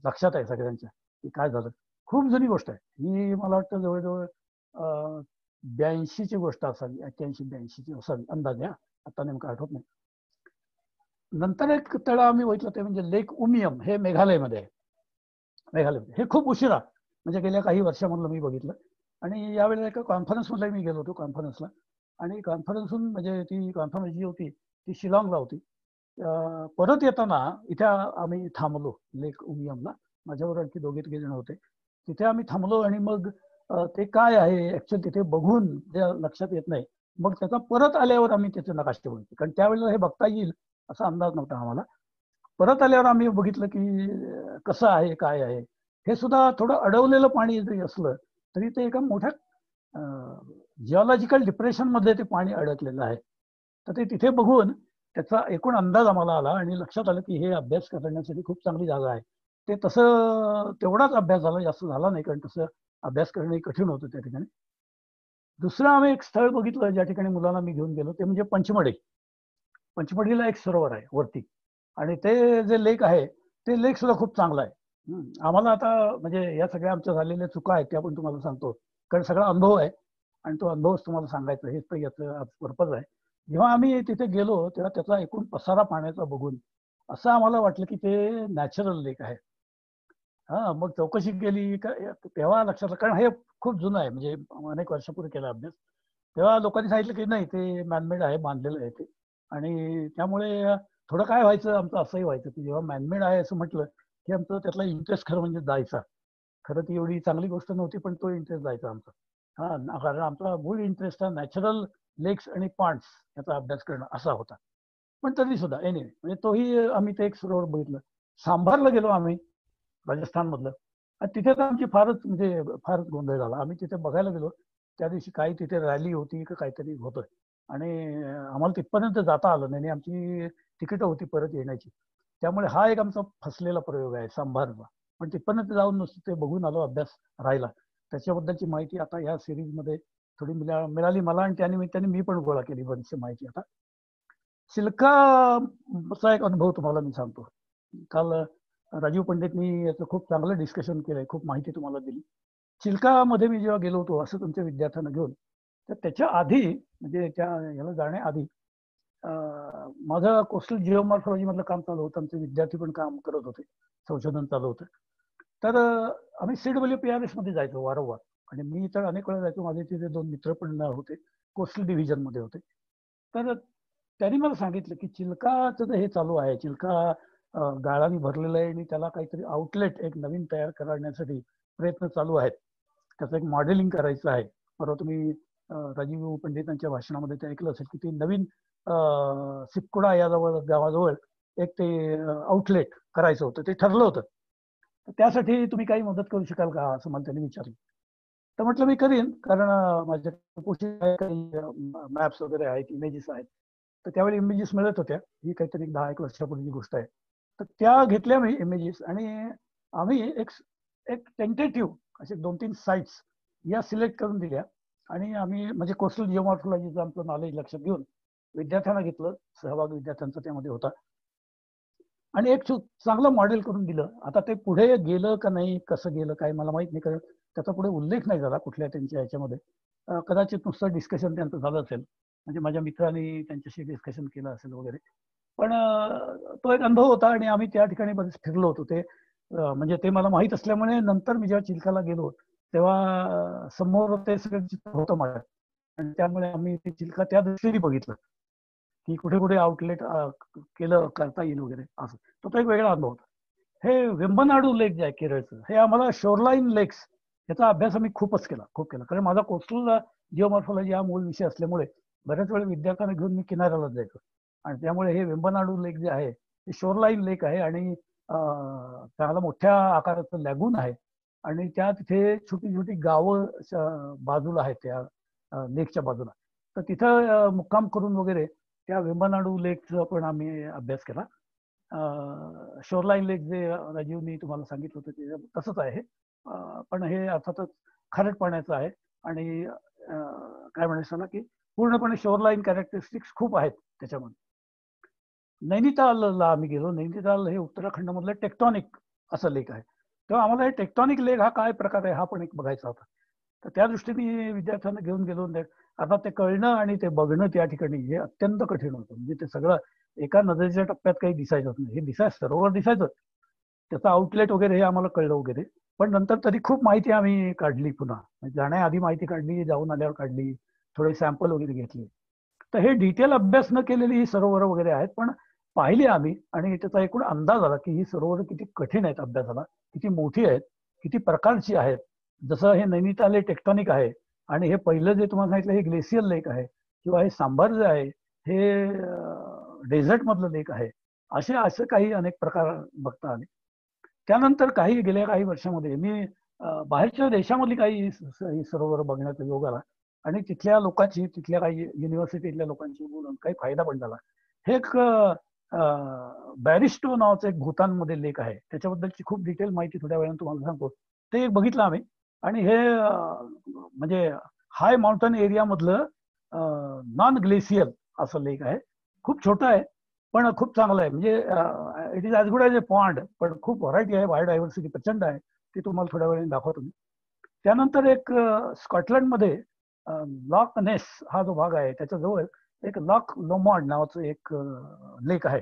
लक्षात आहे सगळ्यांच्या, की काय झालं. खूप जुनी गोष्ट आहे ही, मला वाटतं जवळजवळ 82ची गोष्ट असावी, 81-82ची असावी अंदाजे, आता नेमकं आठवत नाही. नंतर एक तळ आम्ही बघितलं ते म्हणजे लेक उमियम, हे मेघालयमध्ये आहे. मेघालयमध्ये हे खूप उशिरा, म्हणजे गेल्या काही वर्षामधलं मी बघितलं. आणि यावेळेला एका कॉन्फरन्समध्ये मी गेलो होतो, कॉन्फरन्सला. आणि कॉन्फरन्सहून म्हणजे ती कॉन्फरन्स जी होती ती शिलाँगला होती. परत येताना इथे आम्ही थांबलो लेक उमियमला, माझ्यावर आणखी 2-3 जण होते. तिथे आम्ही थांबलो आणि मग ते काय आहे ऍक्च्युअली तिथे बघून जे लक्षात येत नाही, मग त्याचा परत आल्यावर आम्ही त्याचे नकाशे बघितले, कारण त्यावेळेला हे बघता येईल असा अंदाज नव्हता आम्हाला. परत आल्यावर आम्ही बघितलं की कसं आहे, काय आहे. हे सुद्धा थोडं अडवलेलं पाणी जरी असलं तरी ते एका मोठ्या जिओलॉजिकल डिप्रेशन मध्ये ते पाणी अडकलेलं आहे. तर ते तिथे बघून त्याचा एकूण अंदाज आम्हाला आला आणि लक्षात आलं की हे अभ्यास करण्यासाठी खूप चांगली जागा आहे. ते तसं तेवढाच अभ्यास झाला, जास्त झाला नाही, कारण तसं अभ्यास करणं कठीण होतं त्या ठिकाणी. दुसरं आम्ही एक स्थळ बघितलं ज्या ठिकाणी मुलांना मी घेऊन गेलो, ते म्हणजे पंचमढी. पंचमढीला एक सरोवर आहे वरती, आणि ते जे लेक आहे ते लेक सुद्धा खूप चांगलं आहे. आम्हाला आता म्हणजे या सगळ्या आमच्या झालेल्या चुका आहेत त्या पण तुम्हाला सांगतो, कारण सगळा अनुभव आहे आणि तो अनुभवच तुम्हाला सांगायचा, हेच तर याचं पर्पज आहे. जेव्हा आम्ही तिथे गेलो तेव्हा त्याचा एकूण पसारा पाण्याचा बघून असं आम्हाला वाटलं की ते नॅचरल लेक आहे. हा, मग चौकशी केली का तेव्हा लक्षात आलं, कारण हे खूप जुनं आहे, म्हणजे अनेक वर्षापूर्वी केला अभ्यास. तेव्हा लोकांनी सांगितलं की नाही, ते मॅनमेड आहे, बांधलेलं आहे ते. आणि त्यामुळे थोडं काय व्हायचं, आमचं असंही व्हायचं की जेव्हा मॅनमेड आहे असं म्हटलं की आमचं त्यातला इंटरेस्ट खरं म्हणजे जायचा. खरं ती एवढी चांगली गोष्ट नव्हती, पण तो इंटरेस्ट जायचा आमचा. हा, कारण आमचा मूळ इंटरेस्ट हा नॅचरल लेक्स आणि पॉन्ड्स याचा अभ्यास करणं असा होता. पण तरी सुद्धा एनिवे, म्हणजे तोही आम्ही ते एक सरोवर बघितलं. सांभारला गेलो आम्ही, राजस्थान मधलं. आणि तिथे तर आमची फारच गोंधळ झाला. आम्ही तिथे बघायला गेलो त्या दिवशी, काही तिथे रॅली होती का काहीतरी होतं, आणि आम्हाला तिथपर्यंत जाता आलं नाही, आमची तिकीट होती परत येण्याची. त्यामुळे हा एक आमचा फसलेला प्रयोग आहे सांभारचा. पण तिथपर्यंत जाऊन नुसतं ते बघून आलो, अभ्यास राहिला. त्याच्याबद्दलची माहिती आता या सिरीजमध्ये थोडी मिळाली मला, आणि त्यानिमित्ताने मी पण गोळा केली बरीचशी माहिती. आता चिल्काचा एक अनुभव तुम्हाला मी सांगतो. काल राजीव पंडितनी याचं खूप चांगलं डिस्कशन केलंय, खूप माहिती तुम्हाला दिली. चिल्कामध्ये मी जेव्हा गेलो होतो असं तुमच्या विद्यार्थ्यांना घेऊन, तर त्याच्या आधी म्हणजे त्या याला जाण्याआधी माझं कोस्टल जिओमॉर्फॉलॉजी मधलं काम चालू होतं. आमचे विद्यार्थी पण काम करत होते, संशोधन चालू होतं. तर आम्ही CWPRS मध्ये जायचो वारंवार, आणि मी तर अनेक वेळा जायचो. माझे तिथे 2 मित्र पण होते, कोस्टल डिव्हिजन मध्ये होते. तर त्यांनी मला सांगितलं की चिल्काचं हे चालू आहे, चिल्का गाळाने भरलेलं आहे आणि त्याला काहीतरी आउटलेट एक नवीन तयार करण्यासाठी प्रयत्न चालू आहेत. त्याचं एक मॉडेलिंग करायचं आहे. परवा तुम्ही राजीव पंडितांच्या भाषणामध्ये ते ऐकलं असेल की ते नवीन सिपकुडा या गावाजवळ एक ते आउटलेट करायचं होतं, ते ठरलं होतं. तर त्यासाठी तुम्ही काही मदत करू शकाल का, असं मला त्यांनी विचारलं. तर म्हटलं मी करीन, कारण माझ्या काही मॅप्स वगैरे आहेत, इमेजेस आहेत. तर त्यावेळी इमेजेस मिळत होत्या, ही काहीतरी 10-1 वर्षापूर्वीची गोष्ट आहे. तर त्या घेतल्या मी इमेजेस, आणि आम्ही एक एक टेंटेटिव्ह असे 2-3 साईट्स या सिलेक्ट करून दिल्या. आणि आम्ही म्हणजे कोस्टल जिओमॉर्फॉलॉजीचं आमचं नॉलेज लक्षात घेऊन विद्यार्थ्यांना घेतलं, सहभाग विद्यार्थ्यांचा त्यामध्ये होता, आणि एक चांगलं मॉडेल करून दिलं. आता ते पुढे गेलं का नाही, कसं गेलं काय मला माहित नाही, कारण त्याचा पुढे उल्लेख नाही झाला कुठल्या त्यांच्या ह्याच्यामध्ये. कदाचित नुसतं डिस्कशन त्यांचं झालं असेल, म्हणजे माझ्या मित्रांनी त्यांच्याशी डिस्कशन केलं असेल वगैरे. पण तो एक अनुभव होता, आणि आम्ही त्या ठिकाणी बरेच फिरलो होतो. ते म्हणजे ते मला माहीत असल्यामुळे नंतर मी जेव्हा चिल्काला गेलो तेव्हा समोर ते सगळं चित्र होतं माझ्या, आणि त्यामुळे आम्ही ते चिल्का त्या दृष्टीने बघितलं की कुठे कुठे आउटलेट केलं करता येईल वगैरे असं. तो एक वेगळा अनुभव होता. हे वेंबनाडू लेक जे आहे केरळचं, हे आम्हाला शोरलाईन लेक्स याचा अभ्यास आम्ही खूप केला, कारण माझा कोस्टल जिओमॉर्फॉलॉजी हा मूळ विषय असल्यामुळे बऱ्याच वेळा विद्यार्थ्यांना घेऊन मी किनाऱ्यालाच जायचो. आणि त्यामुळे हे वेंबनाडू लेक जे आहे हे शोरलाईन लेक आहे, आणि त्याला मोठ्या आकाराचं लॅगून आहे, आणि त्या तिथे छोटी छोटी गावं बाजूला आहेत त्या लेकच्या बाजूला. तर तिथं मुक्काम करून वगैरे त्या वेंबनाडू लेकचा पण आम्ही अभ्यास केला. शोरलाईन लेक जे राजीवनी तुम्हाला सांगितलं होतं ते तसंच आहे, पण हे अर्थातच खारट पाण्याचं आहे, आणि काय म्हणायचं ना की पूर्णपणे शोरलाईन कॅरेक्टरिस्टिक्स खूप आहेत त्याच्यामध्ये. नैनितालला आम्ही गेलो. नैनिताल हे उत्तराखंड मधलं टेक्टॉनिक असं लेक आहे. तेव्हा आम्हाला हे टेक्टॉनिक लेक हा काय प्रकार आहे हा पण एक बघायचा होता. तर त्या दृष्टीने विद्यार्थ्यांना घेऊन गेलो. आता ते कळणं आणि ते बघणं त्या ठिकाणी हे अत्यंत कठीण होतं. म्हणजे ते सगळं एका नजरेच्या टप्प्यात काही दिसायचं नाही. हे सरोवर दिसायचं, त्याचं आउटलेट वगैरे हे आम्हाला कळलं वगैरे. पण नंतर तरी खूप माहिती आम्ही काढली, पुन्हा जाण्याआधी माहिती काढली, जाऊन आल्यावर काढली, थोडे सॅम्पल वगैरे घेतले. तर हे डिटेल अभ्यास न केलेली ही सरोवर वगैरे आहेत, पण पाहिली आम्ही, आणि त्याचा एकूण अंदाज आला की ही सरोवर किती कठीण आहेत अभ्यासाला, किती मोठी आहेत, किती प्रकारची आहेत. जसं हे नैनिताल टेक्टॉनिक आहे, आणि हे पहिलं जे तुम्हाला सांगितलं हे ग्लेशियल लेक आहे, किंवा हे सांबार जे आहे हे डेझर्ट मधलं लेक आहे. असं काही अनेक प्रकार बघता आले. त्यानंतर गेल्या काही वर्षामध्ये मी बाहेरच्या देशामधली काही सरोवर बघण्याचा योग आला, आणि तिथल्या लोकांची, तिथल्या काही युनिव्हर्सिटीतल्या लोकांची बोलून काही फायदा पण झाला. हे एक बॅरिस्टो नावाचं एक भूतानमध्ये लेक आहे, त्याच्याबद्दलची खूप डिटेल माहिती थोड्या वेळाने तुम्हाला सांगतो. ते एक बघितलं आम्ही, आणि हे म्हणजे हाय माउंटन एरिया मधलं नॉन ग्लेशियल असं लेक आहे. खूप छोटं आहे, पण खूप चांगलं आहे. म्हणजे it is as good as A pond, पण खूप व्हरायटी आहे, बायोडायव्हर्सिटी प्रचंड आहे, ती तुम्हाला थोड्या वेळाने दाखवतो मी. त्यानंतर एक स्कॉटलंडमध्ये लॉक नेस हा जो भाग आहे त्याच्याजवळ एक लॉक लोमॉन्ड नावाचं एक लेक आहे.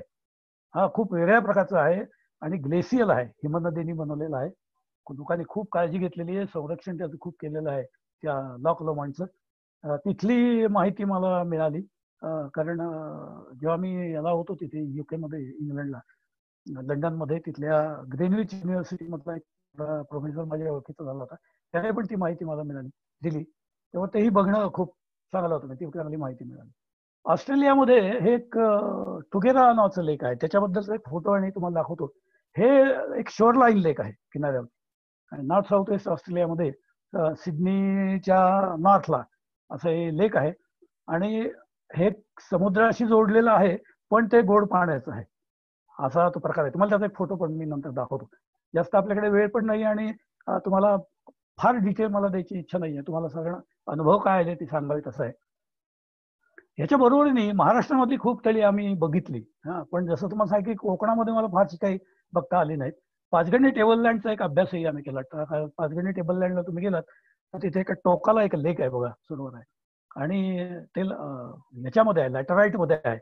हा खूप वेगळ्या प्रकारचा आहे आणि ग्लेशियल आहे, हिमनदीने बनवलेला आहे. लोकांनी खूप काळजी घेतलेली आहे, संरक्षण त्याचं खूप केलेलं आहे त्या लॉक लोमॉन्डचं. तिथली माहिती मला मिळाली कारण जेव्हा मी याला होतो तिथे UK मध्ये, इंग्लंडला, लंडनमध्ये, तिथल्या ग्रेनविच युनिव्हर्सिटीमधला एक प्रोफेसर माझ्या ओळखीचा झाला होता, त्याने पण ती माहिती मला दिली. तेव्हा तेही बघणं खूप चांगलं होतं, ती चांगली माहिती मिळाली. ऑस्ट्रेलियामध्ये हे एक टुगेरा नावाचं लेक आहे, त्याच्याबद्दलचा एक फोटो आणि तुम्हाला दाखवतो. हे एक शोरलाईन लेक आहे किनाऱ्यावर, आणि नॉर्थ साऊथ वेस्ट ऑस्ट्रेलियामध्ये सिडनीच्या नॉर्थला असं हे लेक आहे. आणि हे समुद्राशी जोडलेलं आहे, पण ते गोड पाण्याचं आहे, असा तो प्रकार आहे. तुम्हाला त्याचा एक फोटो पण मी नंतर दाखवतो. जास्त आपल्याकडे वेळ पण नाही आणि तुम्हाला फार डिटेल मला द्यायची इच्छा नाहीये, तुम्हाला सगळं अनुभव काय आले ते सांगावे तसं आहे. ह्याच्या बरोबरीने महाराष्ट्रामधली खूप तळी आम्ही बघितली. पण जसं तुम्हाला सांगितलं की कोकणामध्ये मला फारशी काही बघता आली नाहीत. पाचगणी टेबल लँडचा एक अभ्यासही आम्ही केला. पाचगणी टेबल लँडला तुम्ही गेलात तर तिथे एका टोकाला एक लेक आहे बघा, सरोवर आहे, आणि ते याच्यामध्ये आहे, लॅटराईटमध्ये आहे.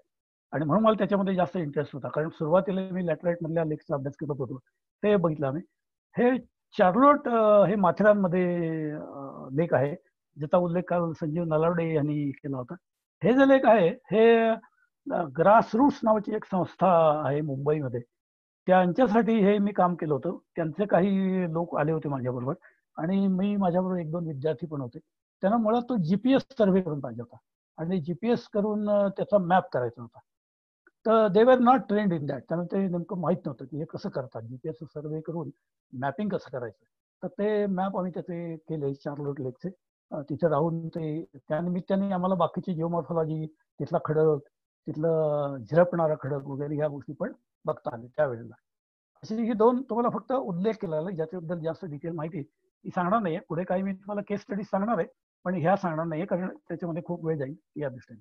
आणि म्हणून मला त्याच्यामध्ये जास्त इंटरेस्ट होता, कारण सुरुवातीला मी लॅटराईट मधल्या लेकचा अभ्यास करत होतो, ते बघितलं आम्ही. हे चार्लोट हे माथेरानमध्ये लेक आहे, ज्याचा उल्लेख काल संजीव नलावडे यांनी केला होता. हे जे लेक आहे हे ग्रासरूट्स नावाची एक संस्था आहे मुंबईमध्ये, त्यांच्यासाठी हे मी काम केलं होतं. त्यांचे काही लोक आले होते माझ्याबरोबर आणि मी माझ्याबरोबर 1-2 विद्यार्थी पण होते. त्यांना मुळात तो GPS सर्वे करून पाहिजे होता आणि GPS करून त्याचा मॅप करायचा होता. तर दे were not trend in that, त्यांना ते नेमकं माहीत नव्हतं की हे कसं करतात, GPS सर्वे करून मॅपिंग कसं करायचं. तर ते मॅप आम्ही त्याचे केले चार्लोट लेकचे. तिथे राहून ते त्यानिमित्ताने आम्हाला बाकीची जिओमॉर्फॉलॉजी, तिथला खडक, तिथलं झिरपणारा खडक वगैरे ह्या गोष्टी पण बघता आले त्यावेळेला. असे हे 2 तुम्हाला फक्त उल्लेख केला, ज्याच्याबद्दल जास्त डिटेल माहिती ती सांगणार नाहीये. पुढे काही मी तुम्हाला केस स्टडी सांगणार आहे, पण ह्या सांगणार नाहीये कारण त्याच्यामध्ये खूप वेळ जाईल या दृष्टीने.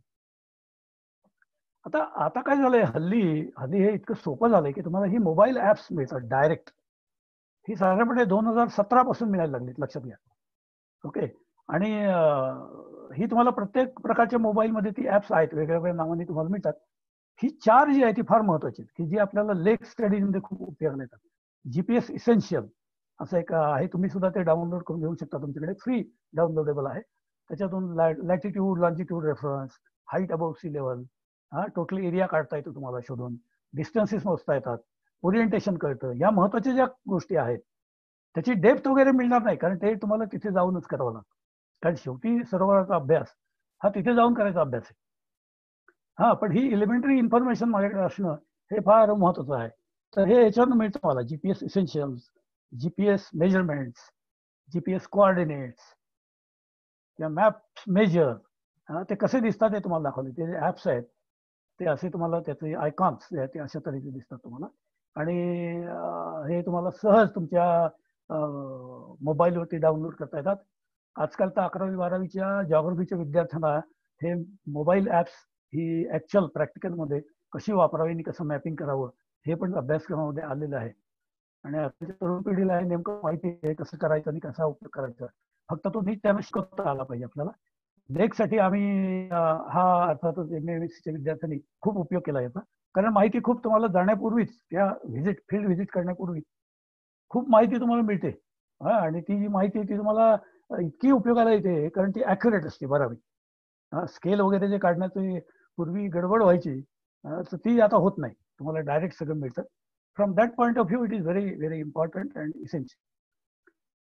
आता काय झालंय, हल्ली हे इतकं सोपं झालंय की तुम्हाला ही मोबाईल ऍप्स मिळतात डायरेक्ट. ही साधारणपणे 2017 पासून मिळायला लागलीत, लक्षात घ्या. ओके. आणि ही तुम्हाला प्रत्येक प्रकारच्या मोबाईलमध्ये ती ऍप्स आहेत, वेगवेगळ्या नावाने तुम्हाला मिळतात. ही 4 जी आहे ती फार महत्वाची की जी आपल्याला लेक स्टडीमध्ये खूप उपयोगाला येतात. GPS इसेन्शियल असं एक आहे, तुम्ही सुद्धा ते डाउनलोड करून घेऊ शकता, तुमच्याकडे फ्री डाउनलोडेबल आहे. त्याच्यातून latitude, longitude reference, height above sea level, total area काढता येतो तुम्हाला शोधून, डिस्टन्सेस मोजता येतात, ओरिएंटेशन कळतं. या महत्वाच्या ज्या गोष्टी आहेत त्याची डेप्थ वगैरे मिळणार नाही, कारण ते तुम्हाला तिथे जाऊनच करावं लागतं, कारण शेवटी सरोवराचा अभ्यास हा तिथे जाऊन करायचा अभ्यास आहे. पण ही एलिमेंटरी इन्फॉर्मेशन माझ्याकडे असणं हे फार महत्वाचं आहे. तर हे याच्यावर मिळतं मला, GPS essentials, GPS measurements, GPS coordinates, या मॅप्स मेजर, ते कसे दिसतात ते तुम्हाला दाखवले. ते जे ऍप्स आहेत ते असे तुम्हाला त्याचे आयकॉन्स ते अशा तऱ्हेचे दिसतात तुम्हाला, आणि हे तुम्हाला सहज तुमच्या मोबाईलवरती डाउनलोड करता येतात. आजकाल तर 11वी-12वीच्या जॉग्रफीच्या विद्यार्थ्यांना हे मोबाईल ऍप्स ही ऍक्च्युअल प्रॅक्टिकलमध्ये कशी वापरावी आणि कसं मॅपिंग करावं हे पण अभ्यासक्रमामध्ये आलेलं आहे. आणि आताच्या तरुण पिढीला हे नेमकं माहिती आहे कसं करायचं आणि कसा उपयोग करायचा. फक्त तो नीट त्यांना शिकवता आला पाहिजे आपल्याला. लेकसाठी आम्ही हा अर्थातच MAVCच्या विद्यार्थ्यांनी खूप उपयोग केला याचा, कारण माहिती खूप तुम्हाला जाण्यापूर्वीच, त्या फील्ड व्हिजिट करण्यापूर्वी खूप माहिती तुम्हाला मिळते. आणि ती जी माहिती ती तुम्हाला इतकी उपयोगाला येते कारण ती ॲक्युरेट असते बराबर. स्केल वगैरे जे काढण्याची पूर्वी गडबड व्हायची, तर ती आता होत नाही, तुम्हाला डायरेक्ट सगळं मिळतं. From that point of view it is very very important and essential.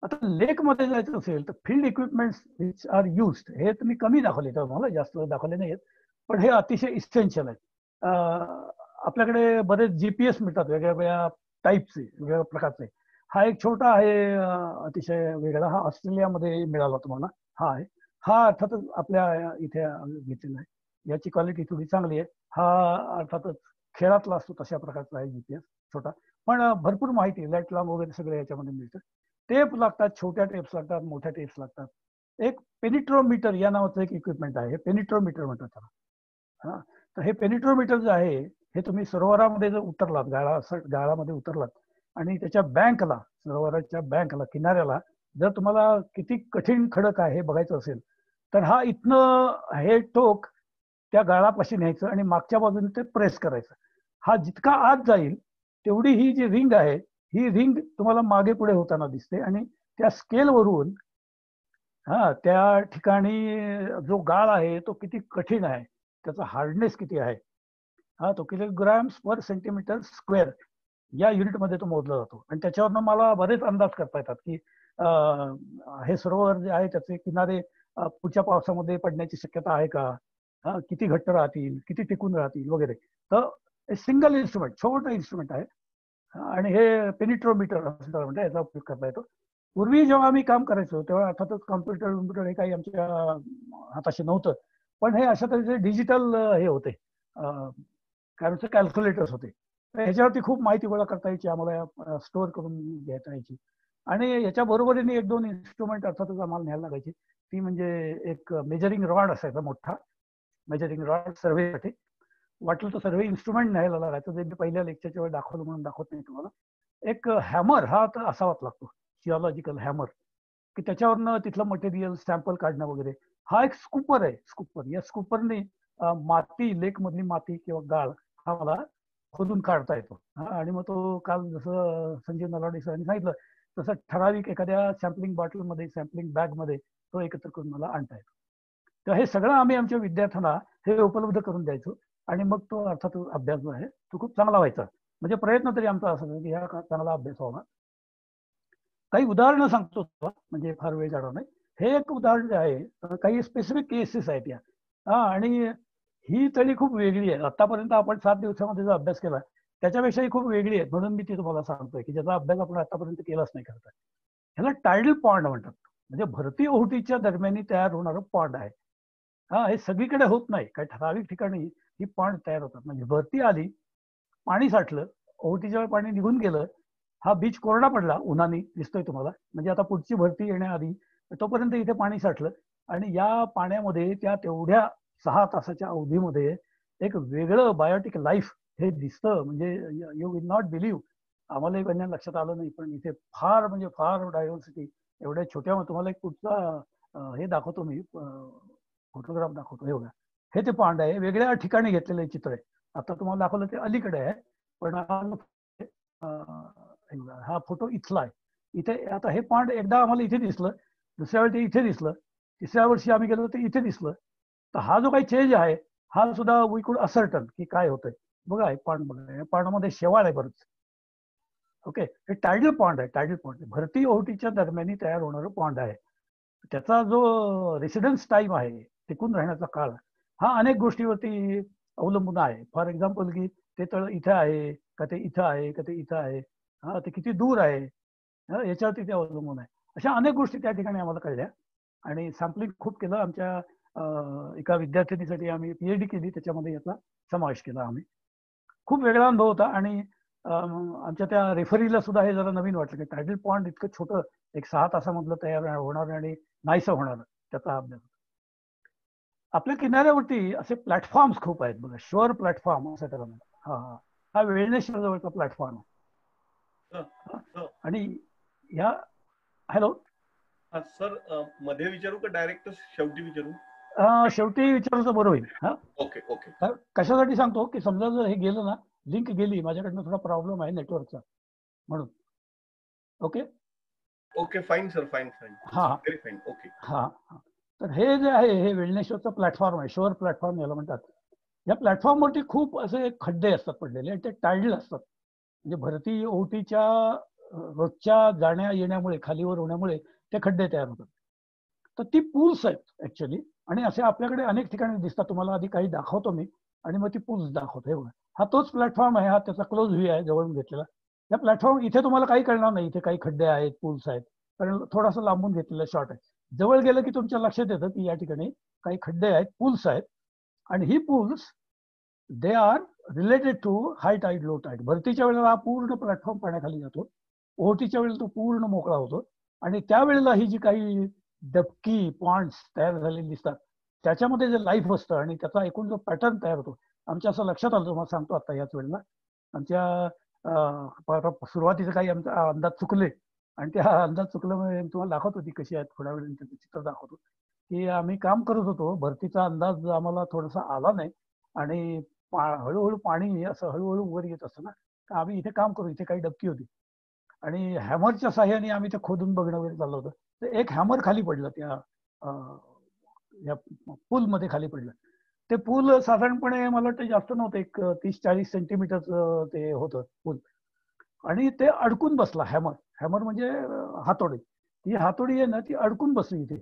आता लेकमध्ये जायचं असेल तर field equipments which are used, हे तुम्ही कमी दाखवले, तर मला जास्त दाखवले नाहीत, पण हे अतिशय इसेन्शियल आहे. आपल्याकडे बरेच GPS मिळतात वेगवेगळ्या टाईपचे, वेगवेगळ्या प्रकारचे. हा एक छोटा आहे अतिशय वेगळा, हा ऑस्ट्रेलियामध्ये मिळाला तुम्हाला. हा आहे, हा अर्थातच आपल्या इथे घेतलेला आहे, याची क्वालिटी थोडी चांगली आहे. हा अर्थातच खेळातला असतो तशा प्रकारचा आहे GPS, छोटा, पण भरपूर माहिती लाईट लांब वगैरे सगळं याच्यामध्ये मिळतं. टेप लागतात, छोट्या टेप्स लागतात, मोठ्या टेप्स लागतात. एक पेनिट्रोमीटर या नावाचं एक इक्विपमेंट आहे, हे पेनिट्रोमीटर म्हणतात त्याला. तर हे पेनिट्रोमीटर जे आहे हे तुम्ही सरोवरामध्ये जर उतरलात, गाळामध्ये उतरलात आणि त्याच्या बँकला, सरोवराच्या बँकला, किनाऱ्याला जर तुम्हाला किती कठीण खडक आहे हे बघायचं असेल तर हा इथनं हे टोक त्या गाळापाशी न्यायचं आणि मागच्या बाजूने ते प्रेस करायचं. हा जितका आत जाईल तेवढी ही जी रिंग आहे, ही रिंग तुम्हाला मागे पुढे होताना दिसते आणि त्या स्केलवरून त्या ठिकाणी जो गाळ आहे तो किती कठीण आहे, त्याचा हार्डनेस किती आहे, तो किलोग्रॅम्स पर सेंटीमीटर स्क्वेअर या युनिटमध्ये तो मोजला जातो. आणि त्याच्यावरनं मला बरेच अंदाज करता येतात की हे सरोवर जे आहे त्याचे किनारे पुढच्या पावसामध्ये पडण्याची शक्यता आहे का, किती घट्ट राहतील, किती टिकून राहतील वगैरे. तर सिंगल इन्स्ट्रुमेंट, छोटं इन्स्ट्रुमेंट आहे आणि हे पेनिट्रोमीटर असं म्हणतात, याचा उपयोग करता येतो. पूर्वी जेव्हा आम्ही काम करायचो तेव्हा अर्थातच कॉम्प्युटर हे काही आमच्या हाताशी नव्हतं, पण हे अशा तऱ्हेचे डिजिटल हे होते, काय म्हणतात, कॅल्क्युलेटर्स होते. तर ह्याच्यावरती खूप माहिती गोळा करता यायची, आम्हाला स्टोअर करून घेता यायची. आणि याच्या बरोबरीने एक दोन इन्स्ट्रुमेंट अर्थातच आम्हाला न्यायला लागायची. ती म्हणजे एक मेजरिंग रॉड असायचा, मोठा मेजरिंग रॉड सर्व्हेसाठी. वाटलं तर सर्व्हे इन्स्ट्रुमेंट न्यायला लागायचं, जे मी पहिल्या लेक्चरच्या वेळी दाखवलं म्हणून दाखवत नाही तुम्हाला. एक हॅमर हा तर असावाच लागतो, जिओलॉजिकल हॅमर, की त्याच्यावरनं तिथलं मटेरियल सॅम्पल काढणं वगैरे. हा एक स्कूपर आहे, स्कूपर. या स्कूपरने माती, लेक मधली माती किंवा गाळ हा मला खोदून काढता येतो. आणि मग तो काल जसं संजीव नलावडे सरांनी सांगितलं तसं ठराविक एखाद्या सॅम्पलिंग बॉटलमध्ये, सॅम्पलिंग बॅगमध्ये तो एकत्र करून मला आणता येतो. तर हे सगळं आम्ही आमच्या विद्यार्थ्यांना हे उपलब्ध करून द्यायचो आणि मग तो अर्थात अभ्यास जो आहे तो खूप चांगला व्हायचा. म्हणजे प्रयत्न तरी आमचा असा की ह्या चांगला अभ्यास व्हावा. काही उदाहरणं सांगतो, म्हणजे फार वेळ जाणार नाही. हे एक उदाहरण जे आहे, काही स्पेसिफिक केसेस आहेत या, आणि ही तळी खूप वेगळी आहे. आतापर्यंत आपण 7 दिवसामध्ये जो अभ्यास केला त्याच्यापेक्षाही खूप वेगळी आहे, म्हणून मी ती तुम्हाला सांगतोय की ज्याचा अभ्यास आपण आतापर्यंत केलाच नाही करता. ह्याला टायडल पॉन्ड म्हणतात, म्हणजे भरती ओहोटीच्या दरम्यान तयार होणारं पॉन्ड आहे. हे सगळीकडे होत नाही, काही ठराविक ठिकाणी ही पॉन्ड तयार होतात. म्हणजे भरती आली, पाणी साठलं, ओहोटीच्या वेळी पाणी निघून गेलं, हा बीच कोरडा पडला, उन्हाने दिसतोय तुम्हाला, म्हणजे आता पुढची भरती येण्याआधी तोपर्यंत इथे पाणी साठलं आणि या पाण्यामध्ये त्या तेवढ्या 6 तासाच्या अवधीमध्ये एक वेगळं बायोटिक लाईफ हे दिसतं. म्हणजे यू विल नॉट बिलीव्ह, आम्हालाही पहिल्या लक्षात आलं नाही, पण इथे फार म्हणजे फार डायव्हर्सिटी. एवढ्या छोट्या, तुम्हाला एक पुढचा हे दाखवतो मी, फोटोग्राफ दाखवतो. हे बघा, हे ते पॉन्ड आहे, वेगळ्या ठिकाणी घेतलेलं चित्र आहे. आता तुम्हाला दाखवलं ते अलीकडे आहे, पण हा फोटो इथला आहे. इथे आता हे पॉन्ड एकदा आम्हाला इथे दिसलं, दुसऱ्या वेळी ते इथे दिसलं, तिसऱ्या वर्षी आम्ही गेलो ते इथे दिसलं. तर हा जो काही चेंज आहे हा सुद्धा वी कुड असर्टन की काय होतंय. बघा हे पॉन्ड, बघा या पॉन्डमध्ये शेवाळ आहे बरंच. ओके, हे टायडल पॉन्ड आहे, टायडल पॉन्ड भरती ओहोटीच्या दरम्यान तयार होणारं पॉन्ड आहे. त्याचा जो रेसिडेन्स टाइम आहे, टिकून राहण्याचा काळ, हा अनेक गोष्टीवरती अवलंबून आहे. फॉर एक्झाम्पल की ते तळ इथं आहे का, ते इथं आहे का, ते इथं आहे, ते किती दूर आहे, याच्यावरती ते अवलंबून आहे. अशा अनेक गोष्टी त्या ठिकाणी आम्हाला कळल्या आणि सॅम्पलिंग खूप केलं. आमच्या एका विद्यार्थिनीसाठी आम्ही PhD केली, त्याच्यामध्ये याचा समावेश केला आम्ही. खूप वेगळा अनुभव होता आणि आमच्या त्या रेफरीला सुद्धा हे जरा नवीन वाटलं की टायडल पॉन्ड इतकं छोटं, एक 6 तासामधलं तयार होणार आणि नाहीसं होणार, त्याचा अभ्यास. आपल्या किनाऱ्यावरती असे प्लॅटफॉर्म्स खूप आहेत बघा, शोअर प्लॅटफॉर्म असं त्याला म्हणतात. हा वेळणेश्वर जवळचा प्लॅटफॉर्म आहे. आणि या हॅलो सर, मध्ये विचारू का डायरेक्ट शेवटी विचारू? शेवटी विचारू तर बरं होईल. Okay okay. कशासाठी सांगतो की समजा जर हे गेलं ना, लिंक गेली, माझ्याकडनं थोडा प्रॉब्लेम आहे नेटवर्कचा म्हणून. Okay okay, fine sir, fine fine. Very fine. Okay. तर हे जे आहे हे वेळणेश्वरचं प्लॅटफॉर्म आहे, शोअर प्लॅटफॉर्म याला म्हणतात. या प्लॅटफॉर्मवरती खूप असे खड्डे असतात पडलेले आणि ते टायडल असतात. म्हणजे भरती ओहोटीच्या रोजच्या जाण्या येण्यामुळे, खालीवर होण्यामुळे ते खड्डे तयार होतात. तर ती पूल्स आहेत ऍक्च्युअली, आणि असे आपल्याकडे अनेक ठिकाणी दिसतात. तुम्हाला आधी काही दाखवतो मी आणि मग ती पूल्स दाखवतो. हे बघा, हा तोच प्लॅटफॉर्म आहे, हा त्याचा क्लोज व्ह्यू आहे जवळून घेतलेला. या प्लॅटफॉर्म इथे तुम्हाला काही कळणार नाही, इथे काही खड्डे आहेत, पूल्स आहेत, कारण थोडासा लांबून घेतलेला शॉट आहे. जवळ गेलं की तुमच्या लक्षात येतं की या ठिकाणी काही खड्डे आहेत, पूल्स आहेत. आणि ही pools they are related to high tide, low tide. भरतीच्या वेळेला हा पूर्ण प्लॅटफॉर्म पाण्याखाली जातो, ओहोटीच्या वेळेला तो पूर्ण मोकळा होतो. आणि त्यावेळेला ही जी काही डबकी पॉइंट्स तयार झालेली दिसतात त्याच्यामध्ये जे लाईफ असतं आणि त्याचा एकूण जो पॅटर्न तयार होतो आमच्या असं लक्षात आलं, तुम्हाला सांगतो आता याच वेळेला. आमच्या सुरुवातीचे काही आमचा अंदाज चुकले आणि त्या अंदाज चुकल्यामुळे तुम्हाला दाखवत होती कशी आहेत, थोड्या वेळ चित्र दाखवतो की आम्ही काम करत होतो. भरतीचा अंदाज आम्हाला थोडासा आला नाही आणि हळूहळू पाणी असं हळूहळू वर येत असतं ना, तर आम्ही इथे काम करू, इथे काही डबकी होती आणि हॅमरच्या साह्याने आम्ही ते खोदून बघणं वगैरे चाललं होतं. तर एक हॅमर खाली पडलं त्या पूलमध्ये खाली पडलं. ते पूल साधारणपणे मला वाटतं जास्त नव्हतं, एक 30-40 सेंटीमीटरचं ते होतं पूल आणि ते अडकून बसला. हॅमर म्हणजे हातोडी. ती हातोडी आहे ना, ती अडकून बसली इथे.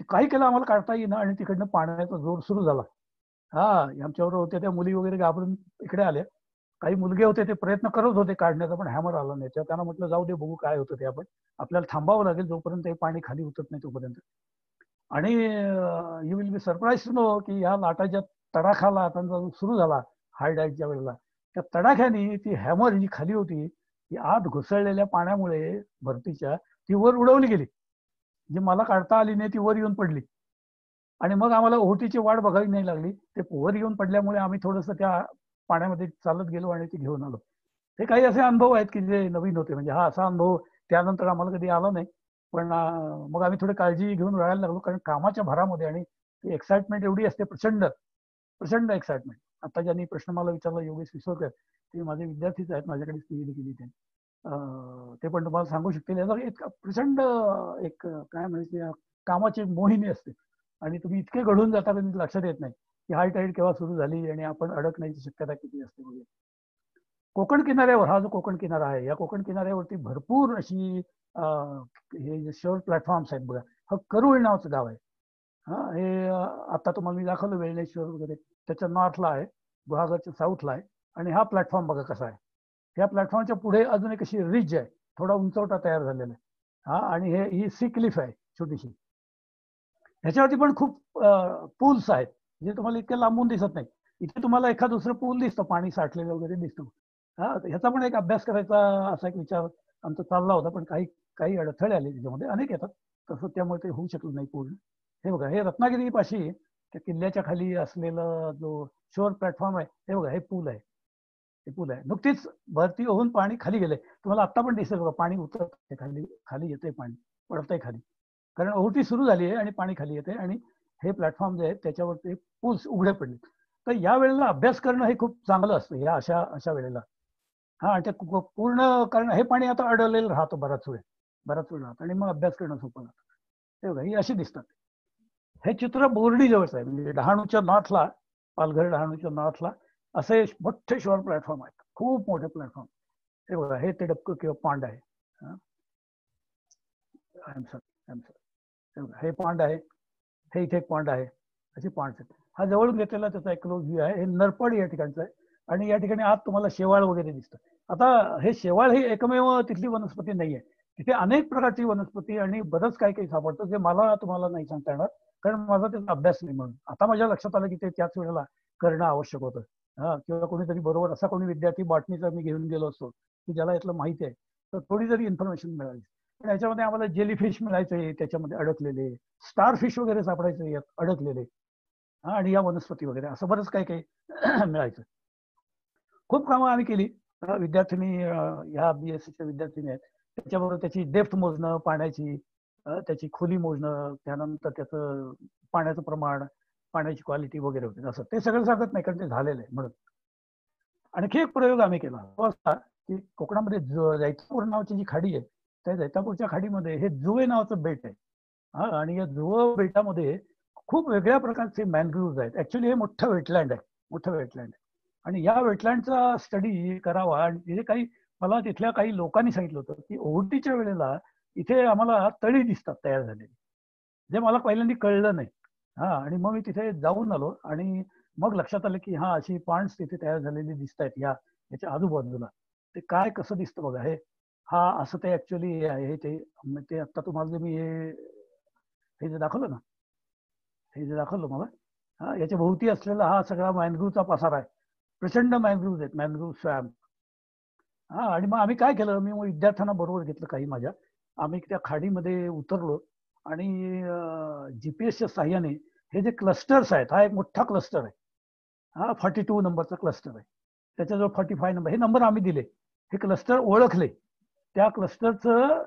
काही केलं आम्हाला काढता येईना आणि तिकडनं पाण्याचा जोर सुरू झाला. आमच्यावर होत्या त्या मुली वगैरे घाबरून इकडे आल्या. काही मुलगे होते, ते प्रयत्न करत होते काढण्याचा, पण हॅमर आला नाही. त्यांना म्हटलं जाऊ दे, बघू काय होतं ते. आपल्याला थांबावं लागेल जोपर्यंत हे पाणी खाली उतरत नाही तोपर्यंत. आणि you will be surprise to know की ह्या लाटाच्या तडाखाला त्यांचा सुरू झाला हाय डायटच्या वेळेला. त्या तडाख्याने ती हॅमर जी खाली होती ती आत घुसळलेल्या पाण्यामुळे भरतीच्या ती वर उडवली गेली. जी मला काढता आली नाही ती वर येऊन पडली आणि मग आम्हाला ओहोटीची वाट बघावी नाही लागली. ते वर येऊन पडल्यामुळे आम्ही थोडंसं त्या पाण्यामध्ये चालत गेलो आणि ती घेऊन आलो. हे काही असे अनुभव आहेत की जे नवीन होते. म्हणजे हा असा अनुभव त्यानंतर आम्हाला कधी आला नाही. पण मग आम्ही थोडी काळजी घेऊन राहायला लागलो, कारण कामाच्या भरामध्ये आणि एक्साइटमेंट एवढी असते, प्रचंड प्रचंड एक्साइटमेंट. आता ज्यांनी प्रश्न मला विचारला योगेश विसरकर, ते माझे विद्यार्थीच आहेत, माझ्याकडे पीएचडी केली त्यांनी. ते पण तुम्हाला सांगू शकतील. याचा एक प्रचंड एक काय म्हणायचे कामाची मोहिनी असते आणि तुम्ही इतके घडून जाता की लक्षात येत नाही की हाय टाईड केव्हा सुरू झाली आणि आपण अडकण्याची शक्यता किती असते. म्हणजे कोकण किनाऱ्यावर, हा जो कोकण किनारा आहे, या कोकण किनाऱ्यावरती भरपूर अशी हे जे शोर प्लॅटफॉर्म्स आहेत बघा. हा करुळ नावाचं गाव आहे. हे आता तुम्हाला मी दाखवलं वेळेश्वर वगैरे, त्याच्या नॉर्थला आहे, गुहागरच्या साऊथला आहे. आणि हा प्लॅटफॉर्म बघा कसा आहे. या प्लॅटफॉर्मच्या पुढे अजून एक अशी रिज आहे, थोडा उंचवटा तयार झालेला आहे. आणि ही सी क्लिफ आहे छोटीशी. ह्याच्यावरती पण खूप पूल्स आहेत जे तुम्हाला इतके लांबून दिसत नाही. इथे तुम्हाला एखाद दुसरं पूल दिसतं, पाणी साठलेलं वगैरे दिसतं. ह्याचा पण एक अभ्यास करायचा असा एक विचार आमचा चालला होता, पण काही अडथळे आले त्याच्यामध्ये, अनेक येतात तसं, त्यामुळे ते होऊ शकलं नाही पूर्ण. हे बघा, हे रत्नागिरी पाशी त्या किल्ल्याच्या खाली असलेलं जो शोर प्लॅटफॉर्म आहे, हे बघा, हे पूल आहे. हे पूल आहे. नुकतीच भरती होऊन पाणी खाली गेले. तुम्हाला आता पण दिसेल बघा, पाणी उतरत खाली, खाली येतंय पाणी, पडतंय खाली, कारण ओहोटी सुरू झाली आहे आणि पाणी खाली येते. आणि हे प्लॅटफॉर्म जे आहेत त्याच्यावरती पूल्स उघडे पडले. तर या वेळेला अभ्यास करणं हे खूप चांगलं असतं या अशा वेळेला. आणि ते पूर्ण, कारण हे पाणी आता अडवलेलं राहतो बराच वेळ राहतं आणि मग अभ्यास करणं सोपं राहतं. हे बघा, ही अशी दिसतात. हे चित्र बोर्डी जवळच आहे, म्हणजे डहाणूच्या नॉर्थला, पालघर डहाणूच्या नॉर्थला असे मोठे शोर प्लॅटफॉर्म आहेत, खूप मोठे प्लॅटफॉर्म. हे बघा, हे ते डबकं किंवा पांड आहे. हे पांड आहे, हे इथे एक पांड आहे, अशी पांड आहेत. हा जवळून घेतलेला त्याचा एक क्लोज व्ह्यू आहे. हे नरपड या ठिकाणचं आहे आणि या ठिकाणी आत तुम्हाला शेवाळ वगैरे दिसतं. आता हे शेवाळ ही एकमेव तिथली वनस्पती नाहीये. तिथे अनेक प्रकारची वनस्पती आणि बरंच काही सापडतं जे मला तुम्हाला नाही सांगता येणार, कारण माझा त्याचा अभ्यास नाही. म्हणून आता माझ्या लक्षात आलं की ते त्याच वेळेला करणं आवश्यक होतं. किंवा कोणीतरी बरोबर असा कोणी विद्यार्थी बॉटनीचा मी घेऊन गेलो असतो की ज्याला यातलं माहिती आहे, तर थोडी जरी इन्फॉर्मेशन मिळाली. पण याच्यामध्ये आम्हाला जेलीफिश मिळायचे, त्याच्यामध्ये अडकलेले स्टार फिश वगैरे सापडायचे यात अडकलेले, आणि या वनस्पती वगैरे असं बरंच काही मिळायचं. खूप कामं आम्ही केली. विद्यार्थिनी ह्या BSCच्या विद्यार्थिनी आहेत, त्याच्याबरोबर त्याची डेप्थ मोजणं, पाण्याची त्याची खोली मोजणं, त्यानंतर त्याचं पाण्याचं प्रमाण, पाण्याची क्वालिटी वगैरे होते. असं ते सगळं सांगत नाही, कारण ते झालेलं आहे म्हणून. आणखी एक प्रयोग आम्ही केला असा की कोकणामध्ये जैतापूर नावाची जी खाडी आहे, त्या जैतापूरच्या खाडीमध्ये हे जुवे नावाचं बेट आहे. आणि या जुव बेटामध्ये खूप वेगळ्या प्रकारचे मॅनग्रुव्ज आहेत. ऍक्च्युली हे मोठं वेटलँड आहे. आणि या वेटलँडचा स्टडी करावा. आणि काही मला तिथल्या काही लोकांनी सांगितलं होतं की ओहोटीच्या वेळेला इथे आम्हाला तळी दिसतात तयार झालेली, जे मला पहिल्यांदा कळलं नाही. आणि मग मी तिथे जाऊन आलो आणि मग लक्षात आलं की अशी पाण्स तिथे तयार झालेली दिसत आहेत याच्या आजूबाजूला. ते काय कसं दिसतं बघा, हे असं ते ऍक्च्युली आहे. ते आता तुम्हाला मी हे जे दाखवलं ना, हे जे दाखवलं मला, याच्या भोवती असलेला हा सगळा मॅनग्रुव्हचा पसारा आहे. प्रचंड मॅनग्रुव्ज आहेत, मॅनग्रुव्ह स्वॅम्प. आणि मग आम्ही काय केलं, मी मग विद्यार्थ्यांना बरोबर घेतलं काही माझ्या. आम्ही त्या खाडीमध्ये उतरलो आणि GPS च्या साह्याने हे जे क्लस्टर्स आहेत, हा एक मोठा क्लस्टर आहे. हा 42 नंबरचा क्लस्टर आहे, त्याच्याजवळ 45 नंबर, हे नंबर आम्ही दिले, हे क्लस्टर ओळखले, त्या क्लस्टरचं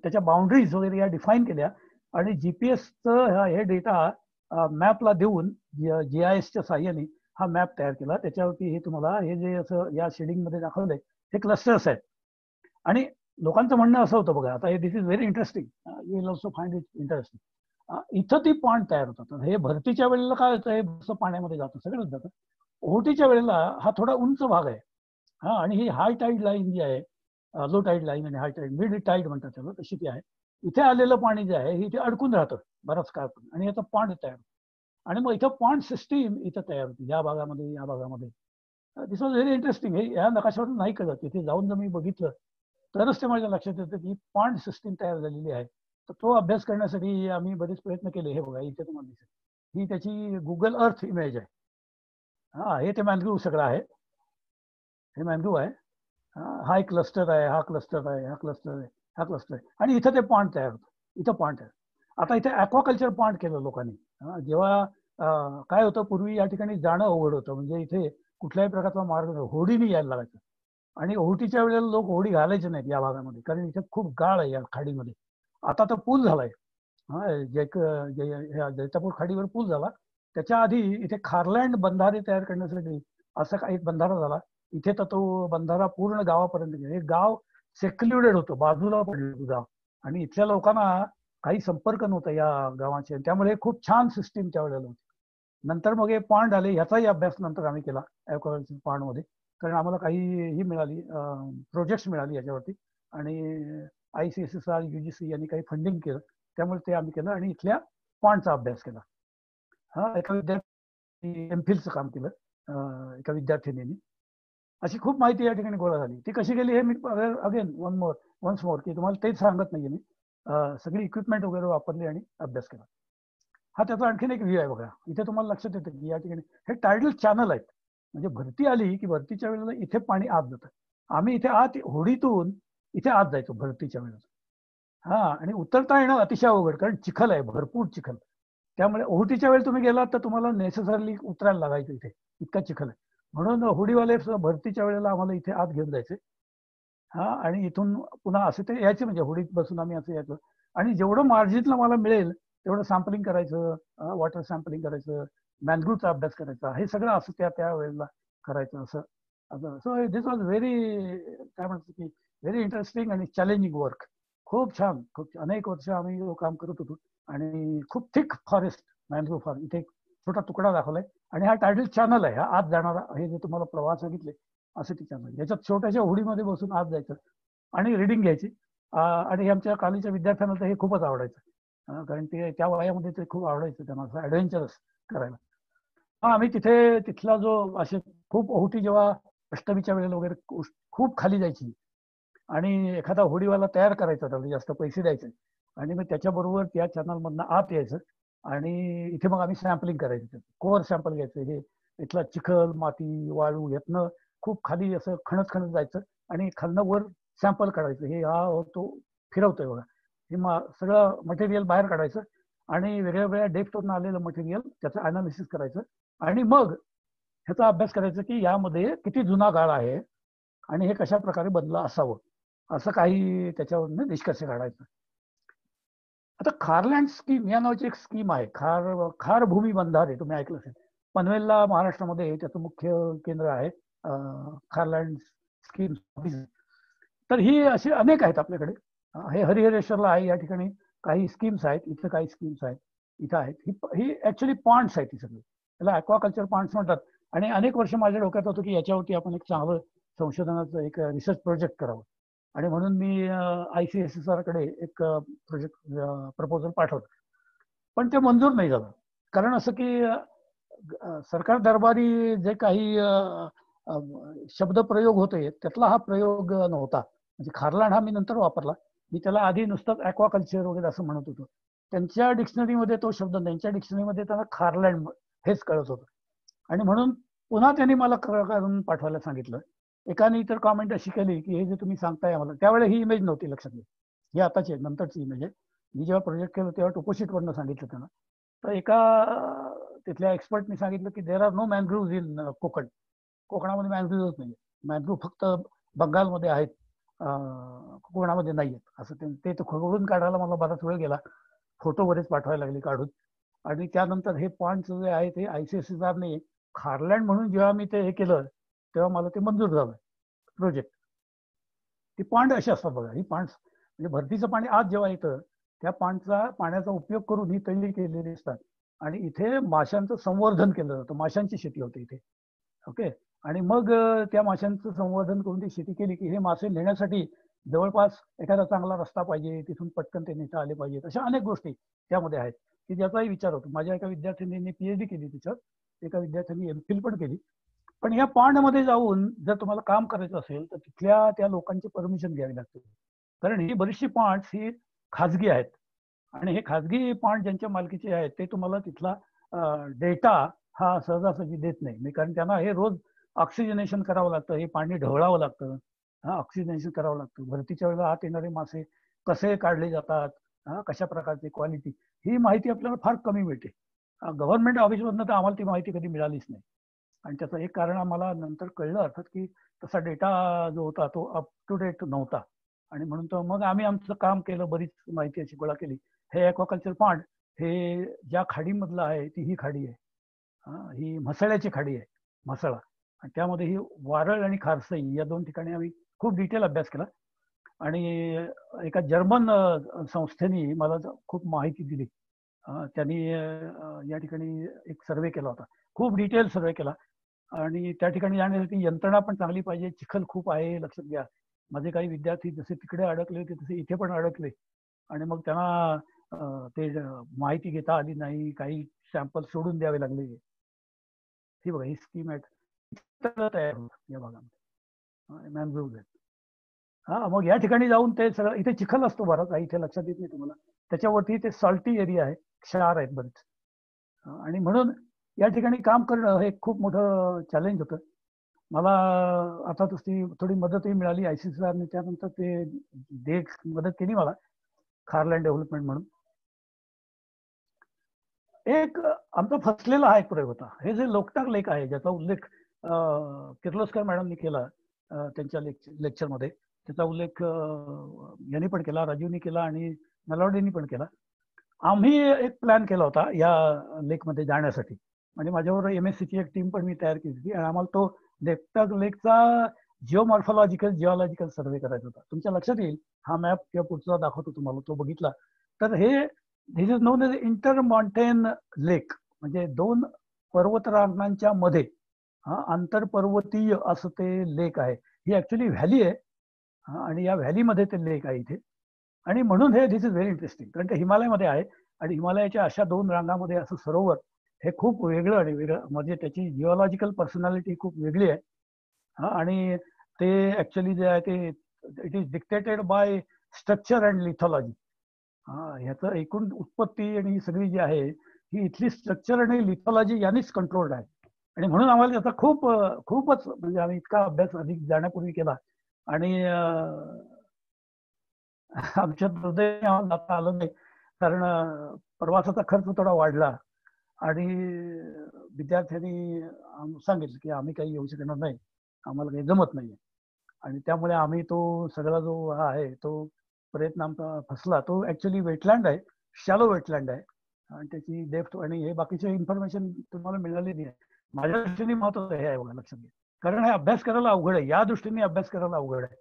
त्याच्या बाउंड्रीज वगैरे या डिफाईन केल्या आणि जीपीएसचं हे डेटा मॅपला देऊन GISच्या साह्याने हा मॅप तयार केला. त्याच्यावरती हे तुम्हाला हे जे असं या शेडिंगमध्ये दाखवलंय हे क्लस्टर्स आहेत. आणि लोकांचं म्हणणं असं होतं बघा, आता हे this is very interesting, you will also find it interesting. इथं ती पॉइंट तयार होतात. हे भरतीच्या वेळेला काय होतं, हे बस पाण्यामध्ये जातं, सगळंच जातं. ओहोटीच्या वेळेला हा थोडा उंच भाग आहे, हा, आणि ही हाय टाईड लाईन जी आहे, लो टाईड लाईन आणि हाय टाईड, मिड टाईड म्हणतात त्याला, तशी ती आहे. इथे आलेलं पाणी जे आहे इथे अडकून राहतं बराच काळ, आणि याचा पॉन्ड तयार होतो, आणि मग इथं पॉन्ड सिस्टीम इथं तयार होती या भागामध्ये, या भागामध्ये. दिस वॉज व्हेरी इंटरेस्टिंग. हे या नकाशावर नाही कळत, तिथे जाऊन जर मी बघितलं तरच ते माझ्या लक्षात येतं की पॉन्ड सिस्टीम तयार झालेली आहे. तर तो अभ्यास करण्यासाठी आम्ही बरेच प्रयत्न केले. हे बघा इथे तुम्हाला दिसेल, ही त्याची गुगल अर्थ इमेज आहे. हा, हे ते मॅनग्रूव्ह सगळं आहे, हे मॅनग्रूव्ह आहे. हा एक क्लस्टर आहे, हा क्लस्टर आहे, हा क्लस्टर आहे, हा क्लस्टर आहे, आणि इथं ते पॉइंट तयार होतं, इथं पॉइंट आहे. आता इथे ॲक्वाकल्चर पॉइंट केलं लोकांनी. जेव्हा काय होतं, पूर्वी या ठिकाणी जाणं अवघड होतं, म्हणजे इथे कुठल्याही प्रकारचा मार्ग होडीने यायला लागायचं, आणि ओहोटीच्या वेळेला लोक होडी घालायचे नाहीत या भागामध्ये, कारण इथे खूप गाळ आहे या खाडीमध्ये. आता तर पूल झालाय, जैतापूर खाडीवर पूल झाला. त्याच्या आधी इथे खारलँड बंधारे तयार करण्यासाठी असा एक बंधारा झाला. इथे तर तो बंधारा पूर्ण गावापर्यंत गेला. हे गाव सेक्ल्युडेड होतं, बाजूला पडलं गाव, आणि इथल्या लोकांना काही संपर्क नव्हता या गावाचे, त्यामुळे खूप छान सिस्टीम त्यावेळेला होती. नंतर मग हे पॉन्ड आले, याचाही अभ्यास नंतर आम्ही केला ॲक्वाकल्चर पॉन्डमध्ये, कारण आम्हाला काही ही मिळाली, प्रोजेक्ट्स मिळाली याच्यावरती, आणि ICSSR UGC यांनी काही फंडिंग केलं, त्यामुळे ते आम्ही केलं आणि इथल्या पॉन्डचा अभ्यास केला. हा, एका विद्यार्थी MPhilचं काम केलं, एका विद्यार्थिनीने. अशी खूप माहिती या ठिकाणी गोळा झाली. ती कशी गेली हे मी अगेन वन्स मोर की तुम्हाला तेच सांगत नाहीये मी. सगळी इक्विपमेंट वगैरे वापरली आणि अभ्यास केला. हा त्याचा आणखीन एक व्ह्यू आहे बघा. इथे तुम्हाला लक्षात येतं की या ठिकाणी हे टायडल चॅनल आहेत, म्हणजे भरती आली की भरतीच्या वेळेला इथे पाणी आत जातं. आम्ही इथे आत होडीतून इथे आत जायचो भरतीच्या वेळेला. हा, आणि उतरता येणं अतिशय अवघड, कारण चिखल आहे, भरपूर चिखल. त्यामुळे ओहोटीच्या वेळेला तुम्ही गेलात तर तुम्हाला नेसेसरली उतरायला लागायचं इथे, इतका चिखल आहे. म्हणून होडीवाले भरतीच्या वेळेला आम्हाला इथे आत घेऊन जायचे. हा, आणि इथून पुन्हा असे ते यायचे, म्हणजे होडीत बसून आम्ही असं यायचो, आणि जेवढं मार्जिनला मला मिळेल तेवढं सॅम्पलिंग करायचं, वॉटर सॅम्पलिंग करायचं, मॅनग्रूव्हचा अभ्यास करायचा, हे सगळं असं त्या वेळेला करायचं. असं सो दिस वॉज व्हेरी, काय म्हणतो की व्हेरी इंटरेस्टिंग आणि चॅलेंजिंग वर्क. खूप छान, खूप अनेक वर्ष आम्ही काम करत होतो, आणि खूप थिक फॉरेस्ट, मॅनग्रोव्ह फॉरेस्ट. इथे एक छोटा तुकडा दाखवलाय, आणि हा टायडल चॅनल आहे, हा आत जाणारा, हे जे तुम्हाला प्रवाह सांगितले असे ती चॅनल. याच्यात छोट्याशा होडीमध्ये बसून आत जायचं आणि रिडिंग घ्यायची. आणि आमच्या कॉलेजच्या विद्यार्थ्यांना तर हे खूपच आवडायचं, कारण ते त्या वयामध्ये ते खूप आवडायचं त्यांना, असं ॲडव्हेंचरस करायला. आम्ही तिथे तिथला जो असे खूप ओहोटी जेव्हा अष्टमीच्या वेळेला वगैरे खूप खाली जायची, आणि एखादा होडीवाला तयार करायचा, त्याला जास्त पैसे द्यायचे, आणि मग त्याच्याबरोबर त्या चॅनलमधनं आत यायचं, आणि इथे मग आम्ही सॅम्पलिंग करायचं, कोअर सॅम्पल घ्यायचं. हे इथला चिखल, माती, वाळू यातनं खूप खाली असं खणत जायचं, आणि खालनं वर सॅम्पल काढायचं. हे हा तो फिरवतोय बघा, हे सगळं मटेरियल बाहेर काढायचं, आणि वेगळ्या वेगळ्या डेप्थवरून आलेलं मटेरियल त्याचं अनालिसिस करायचं, आणि मग ह्याचा अभ्यास करायचा की यामध्ये किती जुना गाळ आहे, आणि हे कशा प्रकारे बनलं असावं, असं काही त्याच्यावरून निष्कर्ष काढायचं. आता खारलँड स्कीम या नावाची एक स्कीम आहे, खार भूमी बंधारे, तुम्ही ऐकलं असेल. पनवेलला महाराष्ट्रामध्ये त्याचं मुख्य केंद्र आहे, खारलँड स्कीम. तर ही अशी अनेक आहेत आपल्याकडे. हे हरिहरेश्वरला आहे, या ठिकाणी काही स्कीम्स आहेत, इथं काही स्कीम्स आहेत, इथं आहेत. ही ऍक्च्युली पॉइंट्स आहेत, ही सगळी त्याला ॲक्वाकल्चर पॉइंट्स म्हणतात. आणि अनेक वर्ष माझ्या डोक्यात होतं की याच्यावरती आपण एक चांगलं संशोधनाचं एक रिसर्च प्रोजेक्ट करावं, आणि म्हणून मी ICSSR कडे एक प्रोजेक्ट प्रपोजल पाठवलं, पण ते मंजूर नाही झालं. कारण असं की सरकार दरबारी जे काही शब्दप्रयोग होते त्यातला हा प्रयोग नव्हता. म्हणजे खारलँड हा मी नंतर वापरला, मी त्याला आधी नुसतंच ॲक्वाकल्चर वगैरे असं म्हणत होतो. त्यांच्या डिक्शनरीमध्ये तो शब्द, त्यांच्या डिक्शनरीमध्ये त्यांना खारलँड हेच कळत होतं, आणि म्हणून पुन्हा त्यांनी मला करून पाठवायला सांगितलं. एकाने तर कॉमेंट अशी केली की हे जे तुम्ही सांगताय आम्हाला, त्यावेळेला ही इमेज नव्हती लक्षात घ्या, ही आताची नंतरची इमेज आहे. मी जेव्हा प्रोजेक्ट केलं तेव्हा टोपोशीटवरनं सांगितलं त्यांना. तर एका तिथल्या एक्सपर्टनी सांगितलं की there are no mangrove in Konkan. कोकणामध्ये मॅनग्रुव्हच नाही. मॅनग्रुव्ह फक्त बंगालमध्ये आहेत, कोकणामध्ये नाही आहेत असं. ते खोडून काढायला मला बराच वेळ गेला, फोटो बरेच पाठवायला लागले काढून. आणि त्यानंतर हे पॉइंट्स जे आहे ते ICSRने खारलँड म्हणून जेव्हा मी ते हे केलं तेव्हा मला ते मंजूर झालं प्रोजेक्ट. ती पांड अशी असतात बघा, ही पांड म्हणजे भरतीचं पाणी आज जेव्हा येतं त्या पाण्याचा उपयोग करून ही तळी केलेली असतात. आणि इथे माशांचं संवर्धन केलं जातं, माशांची शेती होते इथे. ओके. आणि मग त्या माशांचं संवर्धन करून ती शेती केली की हे मासे नेण्यासाठी जवळपास एखादा चांगला रस्ता पाहिजे, तिथून पटकन ते नेता आले पाहिजेत, अशा अनेक गोष्टी त्यामध्ये आहेत की ज्याचाही विचार होतो. माझ्या एका विद्यार्थ्यांनी PhD केली त्याच्यात, एका विद्यार्थ्यांनी MPhil पण केली. पण या पांडमध्ये जाऊन जर तुम्हाला काम करायचं असेल तर तिथल्या त्या लोकांची परमिशन घ्यावी लागते, कारण ही बरीचशी पांड्स ही खाजगी आहेत. आणि हे खाजगी पांड ज्यांच्या मालकीचे आहेत ते तुम्हाला तिथला डेटा हा सहजासहजी देत नाही, कारण त्यांना हे रोज ऑक्सिजनेशन करावं लागतं, हे पाणी ढवळावं लागतं, ऑक्सिजनेशन करावं लागतं. भरतीच्या वेळेला आत येणारे मासे कसे काढले जातात, कशा प्रकारची क्वालिटी, ही माहिती आपल्याला फार कमी मिळते. गव्हर्नमेंट ऑफिसमधनं तर आम्हाला ती माहिती कधी मिळालीच नाही. आणि त्याचं एक कारण आम्हाला नंतर कळलं अर्थात की तसा डेटा जो होता तो अप टू डेट नव्हता. आणि म्हणून तर मग आम्ही आमचं काम केलं, बरीच माहिती अशी गोळा केली. हे ॲक्वाकल्चर पांड हे ज्या खाडीमधलं आहे ती ही खाडी आहे, ही म्हसळ्याची खाडी आहे, म्हसळा. आणि त्यामध्ये ही वारळ आणि खारसई या दोन ठिकाणी आम्ही खूप डिटेल अभ्यास केला. आणि एका जर्मन संस्थेने मला खूप माहिती दिली. त्यांनी या ठिकाणी एक सर्वे केला होता, खूप डिटेल सर्वे केला. आणि त्या ठिकाणी जाण्यासाठी यंत्रणा पण चांगली पाहिजे, चिखल खूप आहे लक्षात घ्या. माझे काही विद्यार्थी जसे तिकडे अडकले होते तसे इथे पण अडकले. आणि मग त्यांना ते माहिती घेता आली नाही, काही सॅम्पल सोडून द्यावे लागले. ही बघा ही स्कीम आहे तयार होत या भागामध्ये, मॅनग्रोव्ह आहेत. मग या ठिकाणी जाऊन ते सगळं, इथे चिखल असतो बराच, इथे लक्षात येत नाही तुम्हाला. त्याच्यावरती ते सॉल्टी एरिया आहे, क्षार आहेत बरेच. आणि म्हणून या ठिकाणी काम करणं हे खूप मोठं चॅलेंज होतं. मला आता तशी थोडी मदतही मिळाली ICSRने, त्यानंतर ते मदत केली मला, खारलँड डेव्हलपमेंट म्हणून. एक आमचा फसलेला हा एक प्रयोग होता. हे जे लोकटाक लेक आहे ज्याचा उल्लेख किर्लोस्कर मॅडमनी केला त्यांच्या लेक्चरमध्ये, त्याचा उल्लेख यांनी पण केला, राजीवनी केला आणि नलावडेंनी पण केला. आम्ही एक प्लॅन केला होता या लेकमध्ये जाण्यासाठी. म्हणजे माझ्याबरोबर MSCची एक टीम पण मी तयार केली होती. आणि आम्हाला तो लोकटाक लेकचा जिओलॉजिकल सर्वे करायचा होता. तुमच्या लक्षात येईल, हा मॅप किंवा पुढचा दाखवतो तुम्हाला, तो बघितला तर हे this is known as inter mountain lake, म्हणजे दोन पर्वतरांगांच्या मध्ये आंतरपर्वतीय असं ते लेक आहे. ही ऍक्च्युली व्हॅली आहे, आणि या व्हॅलीमध्ये ते लेक आहे इथे. आणि म्हणून हे दिस इज व्हेरी इंटरेस्टिंग, कारण ते हिमालयामध्ये आहे. आणि हिमालयाच्या अशा दोन रांगामध्ये असं सरोवर हे खूप वेगळं आणि वेगळं, म्हणजे त्याची जिओलॉजिकल पर्सनॅलिटी खूप वेगळी आहे. आणि ते ऍक्च्युली जे आहे ते it is dictated by structure and lithology. ह्याचं एकूण उत्पत्ती आणि सगळी जी आहे ही इथली स्ट्रक्चर आणि लिथॉलॉजी यांनीच कंट्रोल्ड आहे. आणि म्हणून आम्हाला त्याचा खूपच म्हणजे आम्ही इतका अभ्यास अधिक जाण्यापूर्वी केला. आणि आमच्या हृदय जाता आलं नाही, कारण प्रवासाचा खर्च थोडा वाढला. आणि विद्यार्थ्यांनी सांगितलं की आम्ही काही येऊ शकणार नाही, आम्हाला काही जमत नाहीये. आणि त्यामुळे आम्ही तो सगळा जो हा आहे तो प्रयत्न आमचा फसला. तो ऍक्च्युली वेटलँड आहे, शॅलो वेटलँड आहे. आणि त्याची डेप्थ आणि हे बाकीचे इन्फॉर्मेशन तुम्हाला मिळाली नाही. माझ्या दृष्टीने महत्वाचं हे आहे बघा, लक्षात घ्या, कारण हे अभ्यास करायला अवघड आहे, या दृष्टीने अभ्यास करायला अवघड आहे.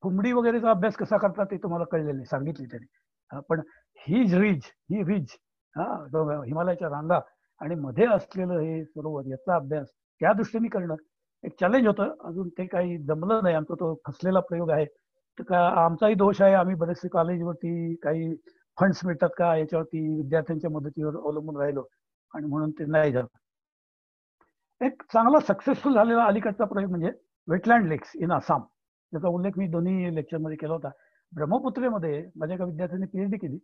फुमडी वगैरेचा अभ्यास कसा करतात ते तुम्हाला कळलेलं नाही, सांगितले त्याने. पण ही रिज हिमालयाच्या रांगा आणि मध्ये असलेलं हे सरोवर, याचा अभ्यास त्या दृष्टीने करणं एक चॅलेंज होतं. अजून ते काही जमलं नाही, आमचा तो फसलेला प्रयोग आहे. तर का आमचाही दोष आहे, आम्ही बरेचसे कॉलेजवरती काही फंड्स मिळतात का याच्यावरती विद्यार्थ्यांच्या मदतीवर अवलंबून राहिलो, आणि म्हणून ते नाही झालं. एक चांगला सक्सेसफुल झालेला अलीकडचा प्रयोग म्हणजे वेटलँड लेक्स इन आसाम, त्याचा उल्लेख मी दोन्ही लेक्चरमध्ये केला होता. ब्रह्मपुत्रेमध्ये माझ्या एका विद्यार्थ्यांनी PhD केली.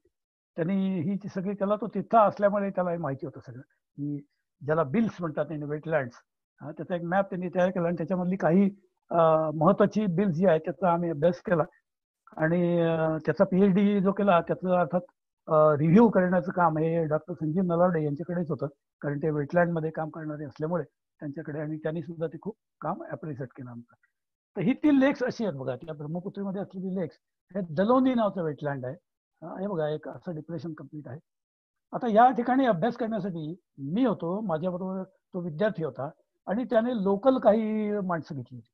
त्यांनी ही सगळी, त्याला तो तिथं असल्यामुळे त्याला माहिती होतं सगळं, की ज्याला बिल्स म्हणतात वेटलँड्स. त्याचा एक मॅप त्यांनी तयार केला आणि त्याच्यामधली काही महत्वाची बिल्स जी आहेत त्याचा आम्ही अभ्यास केला. आणि त्याचा PhD जो केला त्याचा अर्थात रिव्ह्यू करण्याचं काम हे डॉक्टर संजीव नलावडे यांच्याकडेच होतं, कारण ते वेटलँडमध्ये काम करणारे असल्यामुळे त्यांच्याकडे, आणि त्यांनी सुद्धा ते खूप काम ॲप्रिशिएट केलं आमचं. तर ही 3 लेक्स अशी आहेत बघा, त्या ब्रह्मपुत्रीमध्ये असलेली लेक्स. हे दलोनी नावाचं वेटलँड आहे. हे बघा एक असं डिप्रेशन कंप्लीट आहे. आता या ठिकाणी अभ्यास करण्यासाठी मी होतो, माझ्याबरोबर तो विद्यार्थी होता, आणि त्याने लोकल काही माणसं घेतली होती,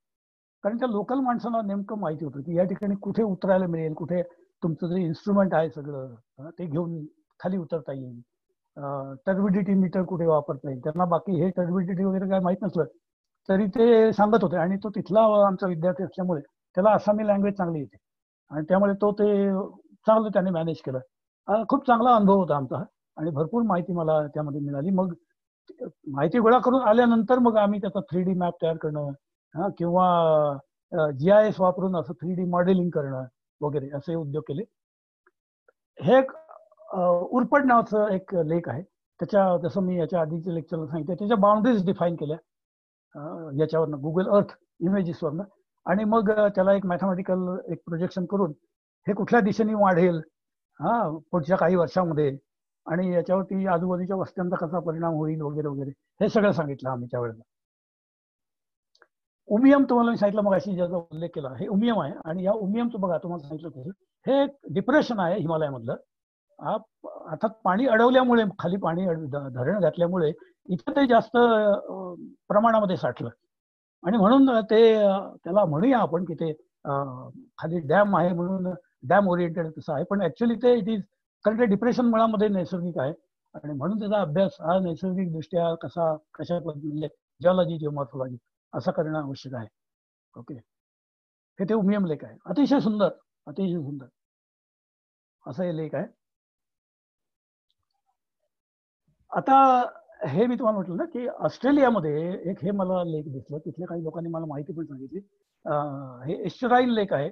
कारण त्या लोकल माणसांना नेमकं माहिती होतं की या ठिकाणी कुठे उतरायला मिळेल, कुठे तुमचं जे इन्स्ट्रुमेंट आहे सगळं ते घेऊन खाली उतरता येईल, टर्बिडिटी मीटर कुठे वापरता येईल. त्यांना बाकी हे टर्बिडिटी वगैरे काय माहित नसलं तरी ते सांगत होते, आणि तो तिथला आमचा विद्यार्थी असल्यामुळे त्याला आसामी लँग्वेज चांगली येते, आणि त्यामुळे तो ते चांगलं त्याने मॅनेज केलं. खूप चांगला अनुभव होता आमचा, आणि भरपूर माहिती मला त्यामध्ये मिळाली. मग माहिती गोळा करून आल्यानंतर मग आम्ही त्याचा 3D मॅप तयार करणं, किंवा GIS वापरून असं 3D मॉडेलिंग करणं वगैरे असे उद्योग केले. हे एक उरपट नावाचं एक लेख आहे. त्याच्या, जसं मी याच्या आधीच्या लेक्चरला सांगितलं, त्याच्या बाउंड्रीज डिफाईन केल्या याच्यावरनं, गुगल अर्थ इमेजेसवरनं, आणि मग त्याला एक मॅथमॅटिकल एक प्रोजेक्शन करून हे कुठल्या दिशेने वाढेल पुढच्या काही वर्षामध्ये, आणि याच्यावरती आजूबाजूच्या वस्त्यांचा कसा परिणाम होईल वगैरे वगैरे, हे सगळं सांगितलं आम्ही त्यावेळेला. उमियम तुम्हाला मी सांगितलं मग अशी ज्याचा उल्लेख केला, हे उमियम आहे. आणि या उमियमचं बघा, तुम्हाला सांगितलं तसं हे एक डिप्रेशन आहे हिमालयामधलं. अर्थात पाणी अडवल्यामुळे, खाली पाणी धरण घातल्यामुळे इथं ते जास्त प्रमाणामध्ये साठलं, आणि म्हणून ते त्याला म्हणूया आपण की ते खाली डॅम आहे म्हणून डॅम ओरिएंटेड तसं आहे, पण ऍक्च्युली ते इट इज, कारण ते डिप्रेशन मुळामध्ये नैसर्गिक आहे, आणि म्हणून त्याचा अभ्यास हा नैसर्गिक दृष्ट्या कशा म्हणजे जिओलॉजी, जिओमॉर्फॉलॉजी असं करणं आवश्यक आहे. ओके, हे ते उमियम लेख आहे. अतिशय सुंदर, अतिशय सुंदर असं हे लेख आहे. आता हे मी तुम्हाला म्हटलं ना की ऑस्ट्रेलियामध्ये एक हे मला लेख दिसलं, तिथल्या काही लोकांनी मला माहिती पण सांगितली. हे एस्टराईन लेक आहे,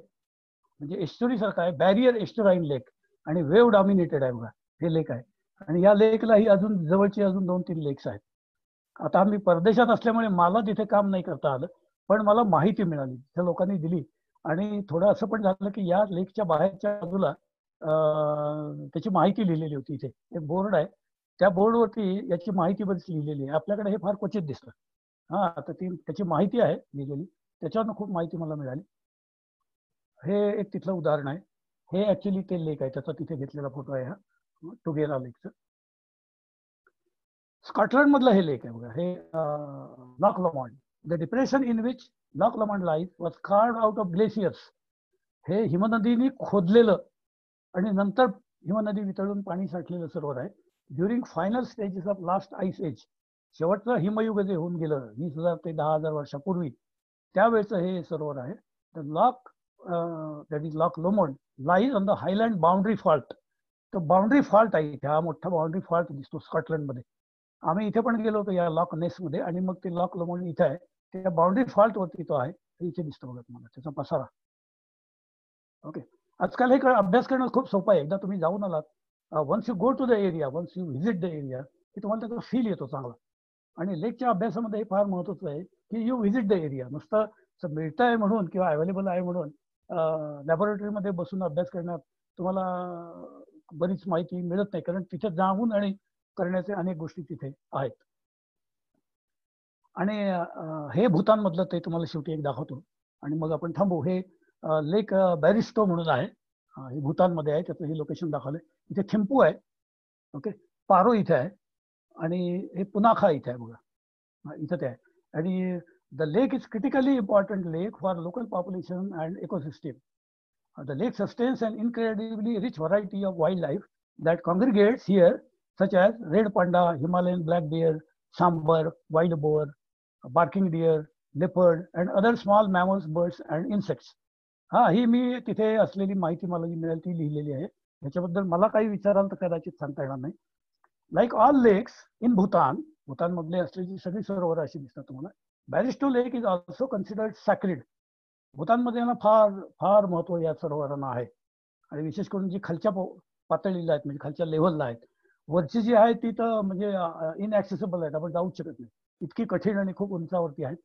म्हणजे एस्टोरी सारखा आहे, बॅरियर एस्टराईन लेक, आणि वेव्ह डॉमिनेटेड आहे बघा हे लेक आहे. आणि या लेकलाही अजून जवळचे अजून 2-3 लेक्स आहेत. आता आम्ही परदेशात असल्यामुळे मला तिथे काम नाही करता आलं, पण मला माहिती मिळाली, त्या लोकांनी दिली. आणि थोडं असं पण झालं की या लेकच्या बाहेरच्या बाजूला त्याची माहिती लिहिलेली होती. इथे एक बोर्ड आहे, त्या बोर्डवरती याची माहिती बरीच लिहिलेली आहे. आपल्याकडे हे फार क्वचित दिसतं. तर ती त्याची माहिती आहे लिहिलेली, त्याच्यावरनं खूप माहिती मला मिळाली. हे एक तिथलं उदाहरण आहे. हे ऍक्च्युली ते लेक आहे, त्याचा तिथे घेतलेला फोटो आहे हा टुगेरा लेकचं. स्कॉटलंड मधलं हे लेक आहे बघा, हे loch Lomond. The depression in which loch Lomond lies was carved out of glaciers. हे हिमनदीने खोदलेलं आणि नंतर हिमनदी वितळून पाणी साठलेलं सरोवर आहे. During final stages of last ice age, शेवटचं हिमयुग जे होऊन गेलं 20,000 ते 10,000 वर्षापूर्वी, त्यावेळेचं हे सरोवर आहे. The loch that is loch Lomond lies on the Highland Boundary Fault. तर बाउंड्री फॉल्ट आहे इथे, हा मोठा बाउंड्री फॉल्ट दिसतो स्कॉटलंडमध्ये. आम्ही इथे पण गेलो होतो या लॉक नेसमध्ये, आणि मग ते लॉक लोमॉन्ड इथे आहे, त्या बाउंड्री फॉल्ट वरती तो आहे, इथे दिसतो बघा तुम्हाला त्याचा पसारा. ओके, आजकाल हे अभ्यास करणं खूप सोपं आहे. एकदा तुम्ही जाऊन आलात, once you go to the area, once you visit the area, की तुम्हाला त्याचा फील येतो चांगला. आणि लेकच्या अभ्यासामध्ये हे फार महत्त्वाचं आहे की यू व्हिजिट द एरिया. नुसतं मिळतं आहे म्हणून किंवा अवेलेबल आहे म्हणून लॅबोरेटरीमध्ये बसून अभ्यास करण्यात तुम्हाला बरीच माहिती मिळत नाही, कारण तिथे जाऊन आणि करण्याचे अनेक गोष्टी तिथे आहेत. आणि हे भूतानमधलं ते तुम्हाला शेवटी एक दाखवतो, आणि मग आपण थांबू. हे लेक बॅरिस्टो म्हणून आहे, हे भूतानमध्ये आहे, त्याचं हे लोकेशन दाखवलंय. इथे थिम्पू आहे, ओके, पारो इथे आहे, आणि हे पुनाखा इथे आहे बघा, इथं ते आहे. आणि the lake is critically important lake for local population and ecosystem. The lake sustains an incredibly rich variety of wildlife that congregates here, such as red panda, Himalayan black bear, sambar, wild boar, barking deer, leopard, and other small mammals, birds, and insects. ही मी तिथे असलेली माहिती मला जी मिळेल ती लिहिलेली आहे. याच्याबद्दल मला काही विचाराल तर कदाचित सांगता येणार नाही. लाईक ऑल लेक्स इन भूतान, भूतानमधले असलेली सगळी सरोवर अशी दिसतात तुम्हाला. बॅरिस्टो लेक इज ऑल्सो कन्सिडर्ड सॅक्रेड. भूतानमध्ये ना फार फार महत्व या सरोवरांना आहे, आणि विशेष करून जी खालच्या पातळीला आहेत, म्हणजे खालच्या लेव्हलला आहेत. वरची जी आहे ती तर म्हणजे इनॲक्सेसिबल आहेत, आपण जाऊच शकत नाही, इतकी कठीण आणि खूप उंचावरती आहेत.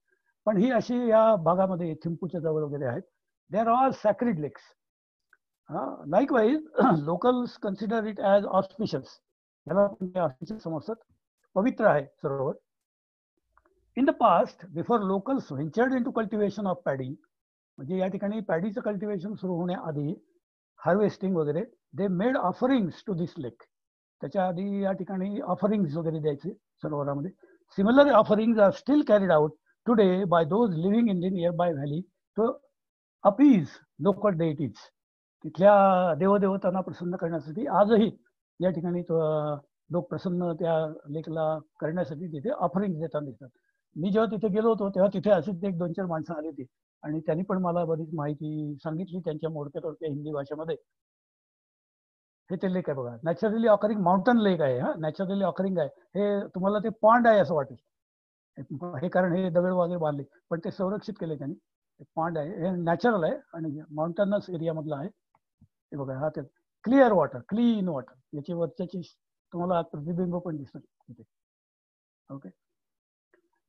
पण ही अशी या भागामध्ये थिम्पूच्या जवळ वगैरे आहेत. They are all sacred lakes. Likewise locals consider it as auspicious, याला ऑस्पिशियस समजतात, पवित्र आहे सरोवर. In the past before locals ventured in to cultivation of paddy, म्हणजे या ठिकाणी पॅडीचं कल्टिवेशन सुरू होण्याआधी हार्वेस्टिंग वगैरे, they made offerings to this lake. त्याच्या आधी या ठिकाणी ऑफरिंग्स वगैरे द्यायचे सरोवरामध्ये. Similar offerings are still carried out today by those living in the nearby valley to appease local deities. तिथल्या देवदेवतांना प्रसन्न करण्यासाठी आजही या ठिकाणी लोक प्रसन्न त्या लेकला करण्यासाठी तिथे ऑफरिंग देताना दिसतात. मी जेव्हा तिथे गेलो होतो तेव्हा तिथे अशीच 1-2-4 माणसं आली होती आणि त्यांनी पण मला बरीच माहिती सांगितली त्यांच्या मोडक्या तोडक्या हिंदी भाषेमध्ये. हे ते लेक आहे बघा, नॅचरली ऑकरिंग माउंटन लेक आहे. हा, नॅचरली ऑकरिंग आहे. हे तुम्हाला ते पॉन्ड आहे असं वाटेल हे, कारण हे दगड वगैरे बांधले पण ते संरक्षित केले त्यांनी. पॉन्ड आहे, हे नॅचरल आहे आणि माउंटनस एरियामधलं आहे. हे बघा, हा ते क्लिअर वॉटर, क्लीन वॉटर, याची वरच्याची तुम्हाला प्रतिबिंब पण दिसतं तिथे. ओके,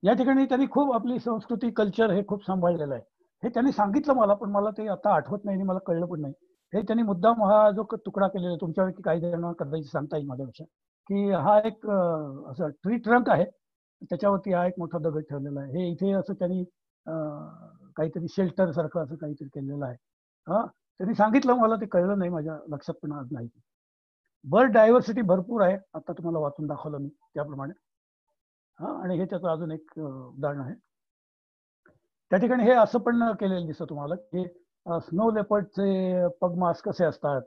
या ठिकाणी त्यांनी खूप आपली संस्कृती, कल्चर हे खूप सांभाळलेलं आहे. हे त्यांनी सांगितलं मला, पण मला ते आता आठवत नाही आणि मला कळलं पण नाही. हे त्यांनी मुद्दाम हा जो तुकडा केलेला, तुमच्यापैकी काही जणांना कदाचित सांगता येईल माझ्यापेक्षा, की हा एक असं ट्री ट्रंक आहे, त्याच्यावरती हा एक मोठा दगड ठेवलेला आहे. हे इथे असं त्यांनी काहीतरी शेल्टर सारखं असं काहीतरी केलेलं आहे. हा, त्यांनी सांगितलं मला, ते कळलं नाही, माझ्या लक्षात पण आज नाही. बर्ड डायव्हर्सिटी भरपूर आहे, आता तुम्हाला वाचून दाखवलं मी त्याप्रमाणे. हा, आणि हे त्याचं अजून एक उदाहरण आहे. त्या ठिकाणी हे असं पण केलेलं दिसतं तुम्हाला की स्नो लेपर्डचे पग मास्क कसे असतात.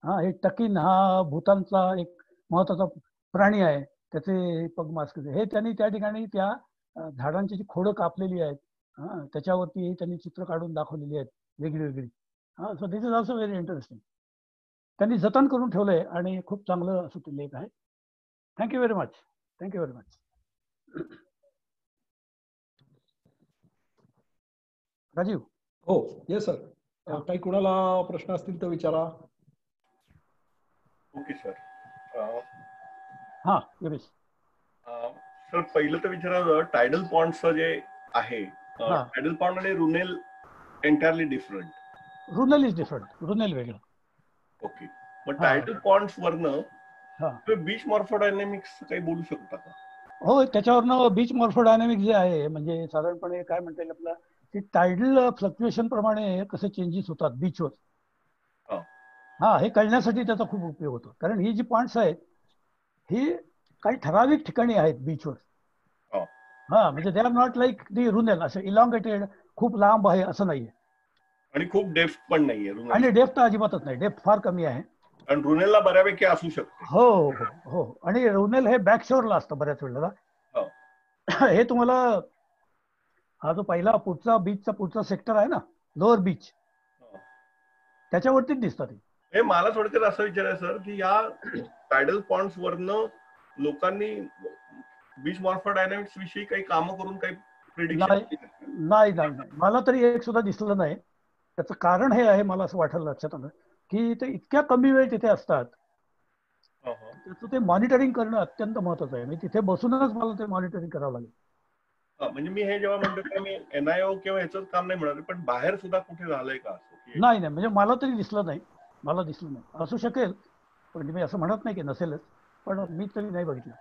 हा, हे टकीन हा भूतानचा एक महत्वाचा प्राणी आहे, त्याचे पग मास्क हे त्यांनी त्या ठिकाणी त्या झाडांची जी खोडं कापलेली आहेत, हा, त्याच्यावरती त्यांनी चित्र काढून दाखवलेली आहेत वेगळी वेगळी. हा, so this is also very interesting. त्यांनी जतन करून ठेवलंय आणि खूप चांगलं असं ते लेख आहे. Thank you very much. Thank you very much. Rajiv. हो, येस सर. काही कुणाला प्रश्न असतील तर विचारा. Okay sir. हा, योगेश. सर, पहिलं तर विचारायचं, टायडल पॉन्डचं जे आहे, टायडल पॉन्ड आणि रुनेल एंटायरली डिफरंट. रुनेल इज डिफरंट, रुनेल वेगळं. ओके, मग टायडल पॉन्ड्स वरनं बीच मॉर्फोडायनेमिक्स काही बोलू शकता का? हो, त्याच्यावरनं बीच मॉर्फोडायनेमिक्स जे आहे, म्हणजे साधारणपणे काय म्हणता येईल आपल्याला, की टायडल फ्लक्च्युएशन प्रमाणे कसे चेंजेस होतात बीचवर. हा, हे कळण्यासाठी त्याचा खूप उपयोग होतो. कारण ही जी पॉइंट्स आहेत ही काही ठराविक ठिकाणी आहेत बीचवर. हा, म्हणजे दे आर नॉट लाईक दी रुनेल असं इलॉंगेटेड, खूप लांब आहे असं नाहीये. आणि खूप डेप्थ पण नाहीये. आणि डेप्थ अजिबातच नाही, डेप्थ फार कमी आहे. आणि रुनेलला बऱ्यापैकी असू शकते. हो हो हो, आणि रुनेल हे बॅक शोरला असतं बऱ्याच वेळेला. हे तुम्हाला हा जो पहिला पुढचा बीचचा पुढचा सेक्टर आहे ना, लोअर बीच, त्याच्यावरतीच दिसतात. हे मला थोडक्यात असं विचारायचं सर, की या टायडल पॉन्ड्स वरनं लोकांनी बीच मॉर्फोडायनामिक्स विषयी काही कामं करून काही प्रिडिक्शन? नाही, मला तरी एक सुद्धा दिसलं नाही. त्याचं कारण हे आहे, मला असं वाटायला लक्षात आलं, की ते इतक्या कमी वेळ तिथे असतात, त्याचं ते मॉनिटरिंग करणं अत्यंत महत्वाचं आहे. म्हणजे तिथे बसूनच मला ते मॉनिटरिंग करावं लागेल. म्हणजे मी हे जेव्हा म्हणतो की मी NIO किंवा ह्याचं काम नाही म्हणत, पण बाहेर सुद्धा कुठे झालंय का असं? नाही, म्हणजे मला तरी दिसलं नाही. मला दिसलं नाही. असू शकेल, म्हणजे मी असं म्हणत नाही की नसेलच, पण मी तरी नाही बघितलं.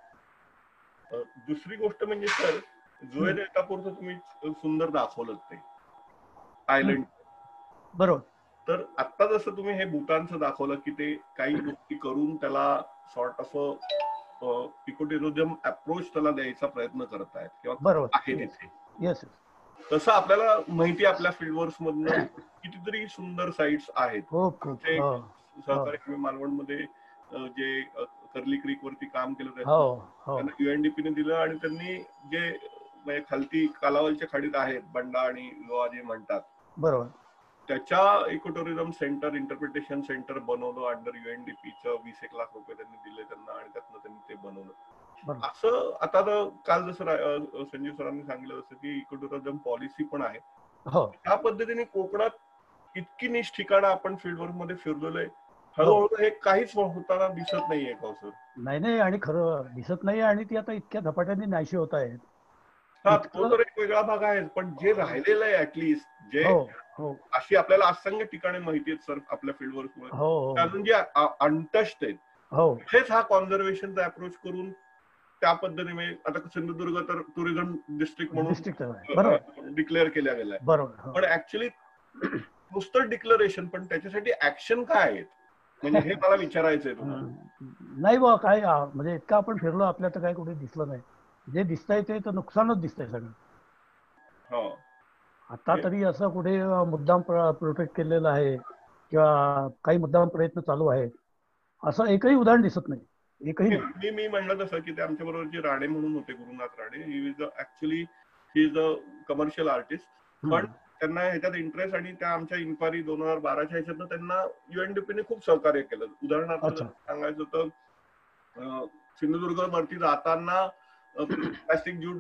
दुसरी गोष्ट म्हणजे सर, जुए टापूरचं तुम्ही सुंदर दाखवलं ते आयलंड, बरोबर. तर आता जसं तुम्ही हे भूतानचं दाखवलं की ते काही गोष्टी करून त्याला सॉर्ट ऑफ इकोटुरिझम अप्रोच त्याला द्यायचा प्रयत्न करतायत किंवा आहे तिथे. येस, तसं आपल्याला माहिती, आपल्या फील्डवर्स मधनं कितीतरी सुंदर साइट्स आहेत. सहकारी मालवणमध्ये जे कर्ली क्रीक वरती काम केलं त्यांना UNDP ने दिलं, आणि त्यांनी जे म्हणजे खालती कालावलच्या खाडीत आहेत, बंडा आणि लोहा जे म्हणतात, बरोबर, त्याच्या इकोटुरिझम सेंटर, इंटरप्रिटेशन सेंटर बनवलं अंडर UNDPचं. 20-1 लाख रुपये त्यांनी दिले त्यांना आणि त्यातनं त्यांनी ते बनवलं. असं आता काल जसं संजीव सरांनी सांगितलं तसं की इकोटुरिझम पॉलिसी पण आहे. त्या पद्धतीने कोकणात इतकी निश ठिकाणं आपण फील्डवर्क मध्ये फिरलेलो आहे, हळूहळू हे काहीच होताना दिसत नाहीये का सर? नाही, आणि खरं दिसत नाही, आणि ती आता इतक्या झपाट्याने नाहीशी होत आहेत. हा, तो तर एक वेगळा भाग आहे, पण जे राहिलेलं आहे ऍटलिस्ट जे अशी आपल्याला असंख्य ठिकाणी माहिती आहेत सर आपल्या फील्डवर, अजून जे अनटच्ड आहेत तिथेच हा कॉन्झर्वेशनचा अप्रोच करून त्या पद्धतीने, आता सिंधुदुर्ग तर टुरिझम डिस्ट्रिक्ट म्हणून डिक्लेअर केला गेलाय, पण ऍक्च्युली नुसतं डिक्लेरेशन, पण त्याच्यासाठी ऍक्शन काय आहेत म्हणजे हे मला विचारायचंय तुम्हाला. नाही बा काय म्हणजे इतकं आपण फिरलो आपल्या तर काय कुठे दिसलं नाही. जे दिसतंय ते तर नुकसानच दिसतंय सगळं. आता तरी असं कुठे मुद्दाम प्रोटेक्ट केलेलं आहे किंवा काही मुद्दाम प्रयत्न चालू आहेत असं एकही उदाहरण दिसत नाही, एकही नाही. मी म्हणलं तसं की ते आमच्या बरोबर जे राणे म्हणून होते, Gurunath Rane, he is a commercial artist, पण त्यांना ह्याच्यात इंटरेस्ट आणि त्या आमच्या इन्क्वायरी 2012च्या ह्याच्यातनं त्यांना UNDP खूप सहकार्य केलं. उदाहरणार्थ सांगायचं तर सिंधुदुर्ग वरती जाताना प्लास्टिक ज्यूट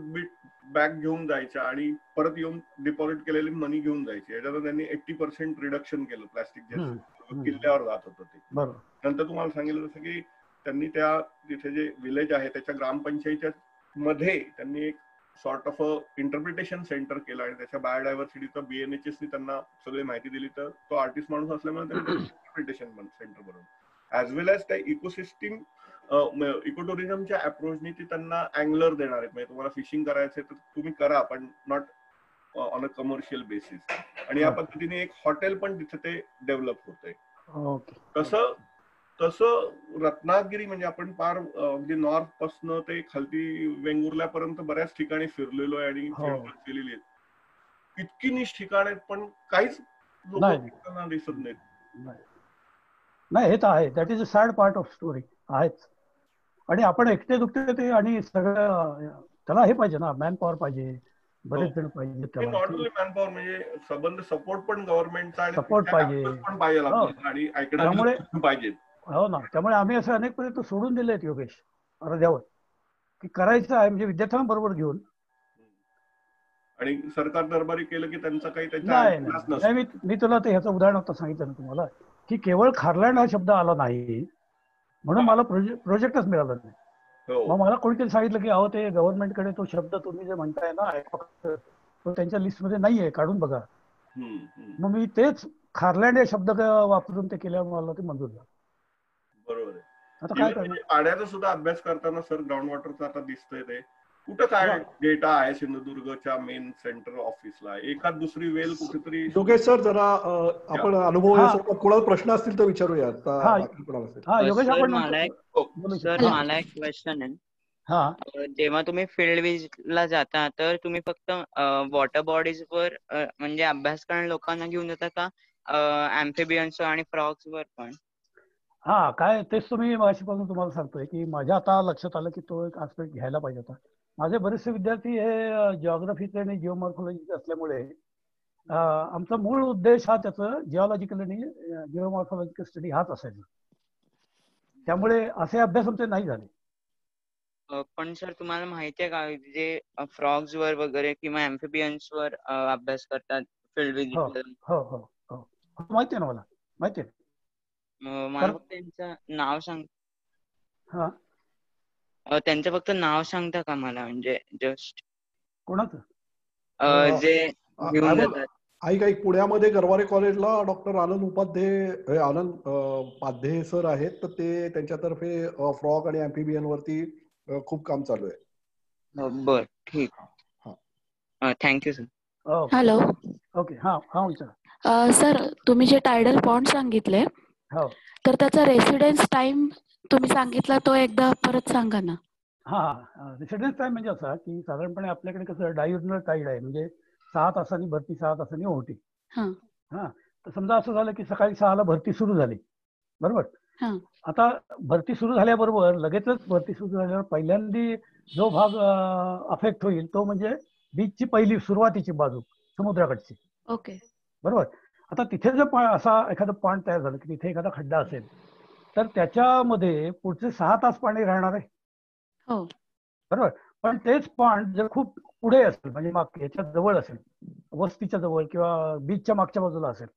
बॅग घेऊन जायच्या आणि परत येऊन डिपॉझिट केलेली मनी घेऊन जायची. याच्यात त्यांनी 80% रिडक्शन केलं प्लास्टिक जे किल्ल्यावर जात होतं ते. नंतर तुम्हाला सांगितलं जसं की त्यांनी त्या तिथे जे विलेज आहे त्याच्या ग्रामपंचायतीच्या मध्ये त्यांनी एक सॉर्ट ऑफ इंटरप्रिटेशन सेंटर केलं आणि त्याच्या बायोडायव्हर्सिटीचं BNHS त्यांना सगळी माहिती दिली. तर तो आर्टिस्ट माणूस असल्यामुळे त्यांनी इंटरप्रिटेशन सेंटर बनवलं. ॲज वेल एज त्या इकोसिस्टीम इको टुरिझमच्या अप्रोचनी ते त्यांना अँगलर देणार आहेत. म्हणजे तुम्हाला फिशिंग करायचं तर तुम्ही करा, पण not on a commercial basis. आणि या पद्धतीने एक हॉटेल पण तिथे ते डेव्हलप होतंय. तसं रत्नागिरी म्हणजे आपण फार अगदी नॉर्थ पासन ते खालती वेंगुर्ल्यापर्यंत बऱ्याच ठिकाणी फिरलेलो आहे आणि केलेली आहेत. इतकी निश ठिकाण आहेत पण काहीच लोकांना दिसत नाहीत. नाही, हे तर आहे. That is a sad part of story आहेच. आणि आपण एकटे दुखते ते, आणि सगळं त्याला हे पाहिजे ना, मॅन पॉवर पाहिजे, बरेच जण पाहिजे त्याला. नॉट ओनली मॅन पॉवर म्हणजे संबंध सपोर्ट पण गव्हर्नमेंटचा आणि सपोर्ट पाहिजे आणि त्यामुळे पाहिजे. हो ना, त्यामुळे आम्ही असे अनेक प्रयत्न सोडून दिले आहेत योगेश अर्ध्यावर, की करायचं आहे म्हणजे विद्यार्थ्यांबरोबर घेऊन. आणि सरकार दरबारी केलं की त्यांचं काही नाही. मी तुला ते ह्याचं उदाहरण होतं सांगितलं ना तुम्हाला, की केवळ खारलँड हा शब्द आला नाही म्हणून मला प्रोजेक्टच मिळाला नाही. मग मला कोणीतरी सांगितलं की अहो ते गव्हर्नमेंटकडे तो शब्द तुम्ही जे म्हणताय ना तो त्यांच्या लिस्टमध्ये नाहीये, काढून बघा. मग मी तेच खारलँड हे शब्द वापरून ते केल्यावर मला ते मंजूर झालं. बरोबर आहे. आता काय करणार, पाण्याचा सुद्धा अभ्यास करताना सर ग्राउंड वॉटरचा आता दिसतंय ते कुठं काय डेटा आहे सिंधुदुर्गच्या मेन सेंटर ऑफिसला, एखाद दुसरी वेल कुठेतरी. योगेश सर जरा आपण अनुभव कोणाला प्रश्न असतील तर विचारूया. सर मला एक क्वेश्चन आहे. जेव्हा तुम्ही फील्ड विजिटला जाता तर तुम्ही फक्त वॉटर बॉडीज वर म्हणजे अभ्यास करणाऱ्या लोकांना घेऊन जाता का अँफिबियन्स आणि फ्रॉग्स वर पण? काय तेच तुम्ही माझ्यापासून तुम्हाला सांगतोय की माझ्या आता लक्षात आलं की तो एक आस्पेक्ट घ्यायला पाहिजे होता. माझे बरेचसे विद्यार्थी हे जिओग्राफीचे आणि जिओमॉर्फॉलॉजीचे असल्यामुळे आमचा मूळ उद्देश हा त्याचं जिओलॉजिकल आणि जिओमॉर्फॉलॉजिकल स्टडी हाच असायचा. त्यामुळे असे अभ्यास आमचे नाही झाले. पण सर तुम्हाला माहिती आहे का जे फ्रॉग्स वर वगैरे किंवा अँफिबियन्स वर अभ्यास करतात फील्ड विजिट? हो माहिती आहे ना, मला माहिती आहे. मला फक्त त्यांचं नाव सांग. त्यांचं फक्त नाव सांगता का मला, म्हणजे जस्ट कोणाचं जे घेऊन जातात? ऐक पुण्यामध्ये गरवारे कॉलेजला डॉक्टर आनंद उपाध्ये सर आहेत, तर ते त्यांच्यातर्फे फ्रॉग आणि अँफिबियन वरती खूप काम चालू आहे. बर, ठीक. Thank you sir. हॅलो. ओके. विचारा. सर तुम्ही जे टायडल पॉन्ड सांगितले तर त्याचा रेसिडेन्स टाइम तुम्ही सांगितला तो एकदा परत सांगा ना. रेसिडेन्स टाइम म्हणजे असा की साधारणपणे आपल्याकडे कसं डाययुर्नल टाईड आहे, म्हणजे 6 तासांनी भरती 6 तासांनी ओहोटी. तर समजा असं झालं की सकाळी 6ला भरती सुरू झाली, बरोबर. आता भरती सुरू झाल्याबरोबर लगेचच भरती सुरू झाल्यावर पहिल्यांदा जो भाग अफेक्ट होईल तो म्हणजे बीचची पहिली सुरुवातीची बाजू, समुद्राकडची. ओके, बरोबर. आता तिथे जर असा एखादा पॉइंट तयार झाला की तिथे एखादा खड्डा असेल तर त्याच्यामध्ये पुढचे 6 तास पाणी राहणार आहे, बरोबर. पण तेच पॉइंट जर खूप पुढे असेल, म्हणजे याच्या जवळ असेल, वस्तीच्या जवळ किंवा बीचच्या मागच्या बाजूला असेल,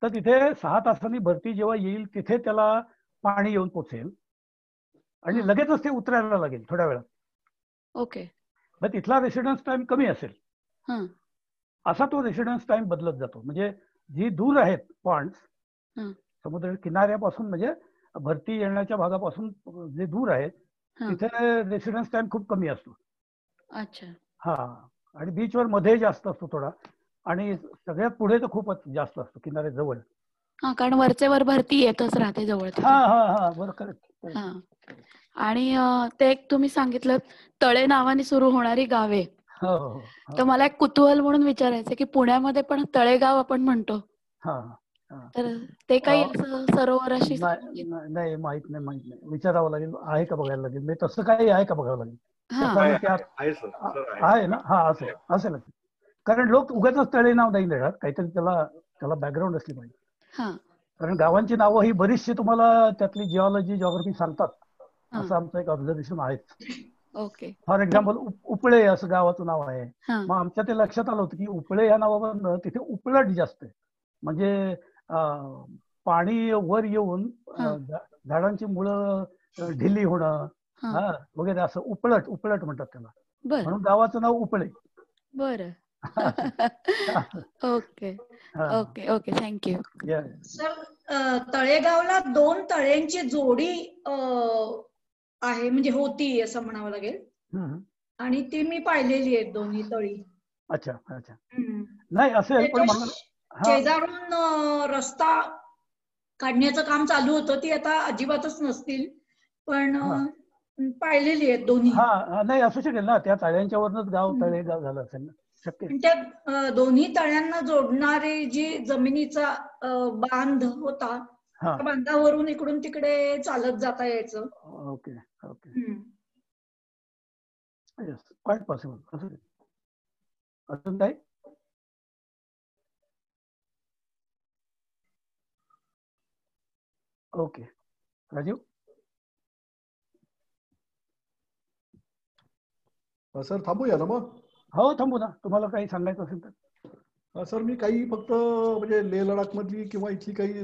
तर तिथे 6 तासांनी भरती जेव्हा येईल तिथे त्याला पाणी येऊन पोचेल आणि लगेचच ते उतरायला लागेल थोड्या वेळात. ओके. मग तिथला रेसिडेन्स टाइम कमी असेल. असा तो रेसिडेन्स टाइम बदलत जातो. म्हणजे जी दूर आहेत पॉइंट्स समुद्र किनाऱ्यापासून, म्हणजे भरती येण्याच्या भागापासून जे दूर आहेत तिथे रेसिडेन्स टाइम खूप कमी असतो. अच्छा. हा, आणि बीचवर मध्ये जास्त असतो थोडा, आणि सगळ्यात पुढे तर खूपच जास्त असतो किनाऱ्याजवळ. हा, कारण वरचे वर भरती येतच राहते जवळ. हा हा हा, बरं, करेक्ट. हा, आणि ते एक तुम्ही सांगितलं तळे नावाने सुरू होणारी गावे. तर मला एक कुतूहल म्हणून विचारायचं की पुण्यामध्ये पण तळेगाव आपण म्हणतो, तर ते काही असं सरोवराशी नाही, माहित नाही, विचारावं लागेल. आहे का बघायला लागेल, म्हणजे तसं काही आहे का बघावं लागेल. आहे ना, हा, असेल. कारण लोक उगाच तळे नाव नाही देणार, काहीतरी त्याला बॅकग्राऊंड असली पाहिजे. कारण गावांची नावं ही बरीचशी तुम्हाला त्यातली जिओलॉजी, जिओग्राफी सांगतात, असं आमचं एक ऑब्झर्वेशन आहे. ओके. फॉर एक्झाम्पल उपळे असं गावाचं नाव आहे. मग आमच्या ते लक्षात आलं होतं की उपळे या नावावरून तिथे उपळट जास्त आहे, म्हणजे पाणी वर येऊन झाडांची मुळं ढिली होणं वगैरे, असं उपळट म्हणतात त्याला, म्हणून गावाचं नाव उपळे. बरं. Okay okay okay, thank you. Sir, तळेगावला 2 तळ्यांची जोडी आहे, म्हणजे होती असं म्हणावं लागेल, आणि ती मी पाहिलेली आहे, दोन्ही तळी. अच्छा अच्छा. नाही असेल, पण शेजारून रस्ता काढण्याचं काम चालू होतं, ती आता अजिबातच नसतील, पण पाहिलेली आहेत दोन्ही. हा, नाही असू शकेल ना, त्या तळ्यांच्या वरनच तळेगाव झालं असेल ना, शक्य. त्या दोन्ही तळ्यांना जोडणारी जी जमिनीचा बांध होता, त्या बांधावरून इकडून तिकडे चालत जाता यायचं. Okay okay, quite possible. असं अजून काय? ओके, राजीव. सर थांबूया ना मग? हो, थांबू ना, तुम्हाला काही सांगायचं असेल तर. सर, मी काही फक्त म्हणजे लेह लडाख मधली किंवा इथली काही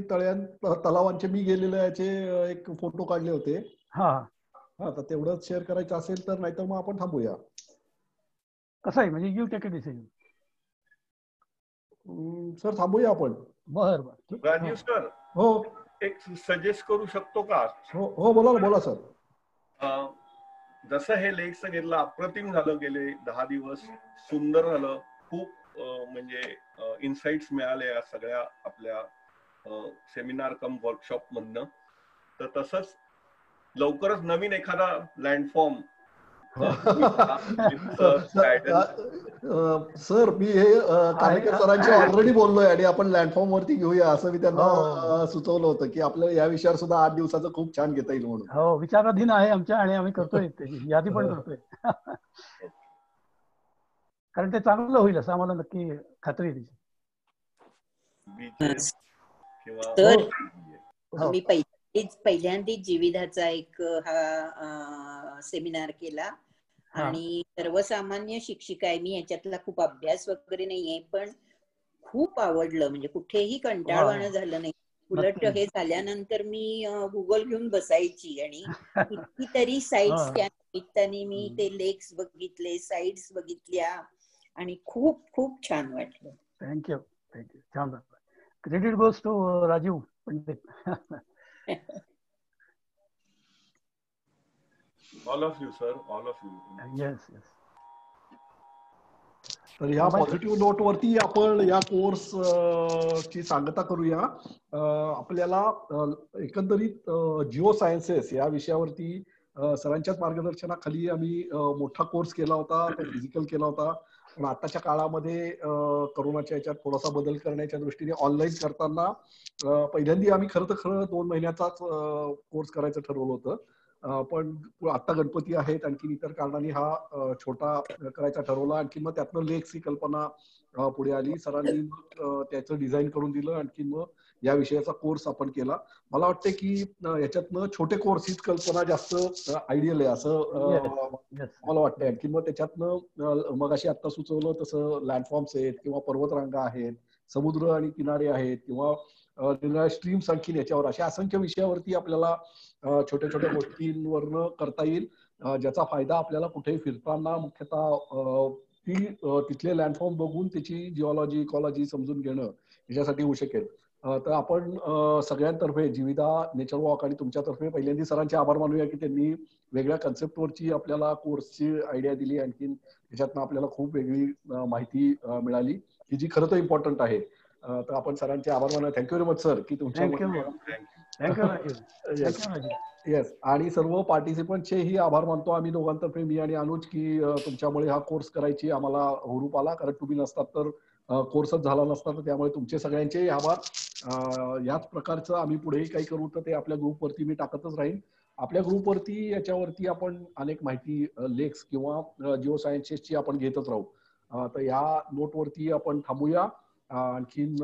तलावांचे मी गेलेले याचे एक फोटो काढले होते. हा, तर तेवढंच शेअर करायचं असेल तर, नाहीतर मग आपण थांबूया. कसं आहे, म्हणजे you take a decision. Sir थांबूया आपण. बरं. राजीव सर, हो, एक सजेस्ट करू शकतो का? हो, बोला सर. जसं हे लेक्स घेतलं, अप्रतिम झालं, गेले 10 दिवस सुंदर झालं, खूप म्हणजे इन्साइट्स मिळाले या सगळ्या आपल्या सेमिनार कम वर्कशॉप मधनं. तर तसंच लवकरच नवीन एखादा लँडफॉर्म. सर, मी हे कानेकर सरांशी ऑलरेडी बोललोय, आणि आपण लँडफॉर्म वरती घेऊया असं मी त्यांना सुचवलं होतं की आपल्याला या विषयावर सुद्धा 8 दिवसाचं खूप छान घेता येईल म्हणून. हो, विचाराधीन आहे आमच्या, आणि आम्ही करतोय, यादी पण करतोय. कारण ते चांगलं होईल असं आम्हाला नक्की खात्री आहे त्याची. तर मी पहिल्यांदा जीविदाचा एक हा सेमिनार केला, आणि सर्वसामान्य शिक्षिका आहे मी, याच्यातला खूप अभ्यास वगैरे नाहीये, पण खूप आवडलं, म्हणजे कुठेही कंटाळवाणं झालं नाही. उलट हे झाल्यानंतर मी गुगल घेऊन बसायची, आणि कितीतरी साइट्स त्या निमित्ताने मी ते लेक्स बघितले, साइट्स बघितल्या, आणि खूप खूप छान वाटलं. थँक्यू. छान. Credit goes to Rajiv Pandit. All of you sir, all of you. Yes. तर ह्या पॉझिटिव्ह नोट वरती आपण या कोर्स ची सांगता करूया. आपल्याला एकंदरीत जिओ सायन्सेस या विषयावरती सरांच्याच मार्गदर्शनाखाली आम्ही मोठा कोर्स केला होता, तो फिजिकल केला होता. पण आताच्या काळामध्ये करोनाच्या याच्यात थोडासा बदल करण्याच्या दृष्टीने ऑनलाईन करताना पहिल्यांदा आम्ही खरं 2 महिन्याचाच कोर्स करायचं ठरवलं होतं. पण आता गणपती आहेत, आणखी इतर कारणाने हा छोटा करायचा ठरवला. आणखी मग त्यातनं लेक्स ही कल्पना पुढे आली. सरांनी मग त्याचं डिझाईन करून दिलं, आणखी मग या विषयाचा कोर्स आपण केला. मला वाटतं की याच्यातनं छोटे कोर्स हीच कल्पना जास्त आयडियल आहे असं मला वाटतंय. आणखी मग त्याच्यातनं मग अशी आता सुचवलं तसं लँडफॉर्म्स आहेत, किंवा पर्वतरांगा आहेत, समुद्र आणि किनारे आहेत, किंवा स्ट्रीम्स आणखी याच्यावर, अशा असंख्य विषयावरती आपल्याला छोट्या गोष्टींवरनं करता येईल, ज्याचा फायदा आपल्याला कुठेही फिरताना मुख्यतः तिथले लँडफॉर्म बघून त्याची जिओलॉजी इकॉलॉजी समजून घेणं याच्यासाठी होऊ शकेल. तर आपण सगळ्यांतर्फे जीविदा, नेचर वॉक आणि तुमच्यातर्फे पहिल्यांदा सरांचे आभार मानूया की त्यांनी वेगळ्या कन्सेप्टवरची आपल्याला कोर्सची आयडिया दिली. आणखीन त्याच्यातनं आपल्याला खूप वेगळी माहिती मिळाली की जी खरं तर इम्पॉर्टंट आहे. तर आपण सरांचे आभार मानूया. थँक्यू व्हेरी मच सर की तुमच्या येस. आणि सर्व पार्टिसिपंटचेही आभार मानतो आम्ही दोघांतर्फे, मी आणि अनुज, की तुमच्यामुळे हा कोर्स करायची आम्हाला हुरूप आला. कारण तुम्ही नसतात तर कोर्सच झाला नसता. तर त्यामुळे तुमचे सगळ्यांचेही आभार. याच प्रकारचं आम्ही पुढेही काही करू तर ते आपल्या ग्रुपवरती मी टाकतच राहीन. आपल्या ग्रुपवरती याच्यावरती आपण अनेक माहिती लेक्स किंवा जिओ सायन्सेसची आपण घेतच राहू. तर या नोटवरती आपण थांबूया. आणखीन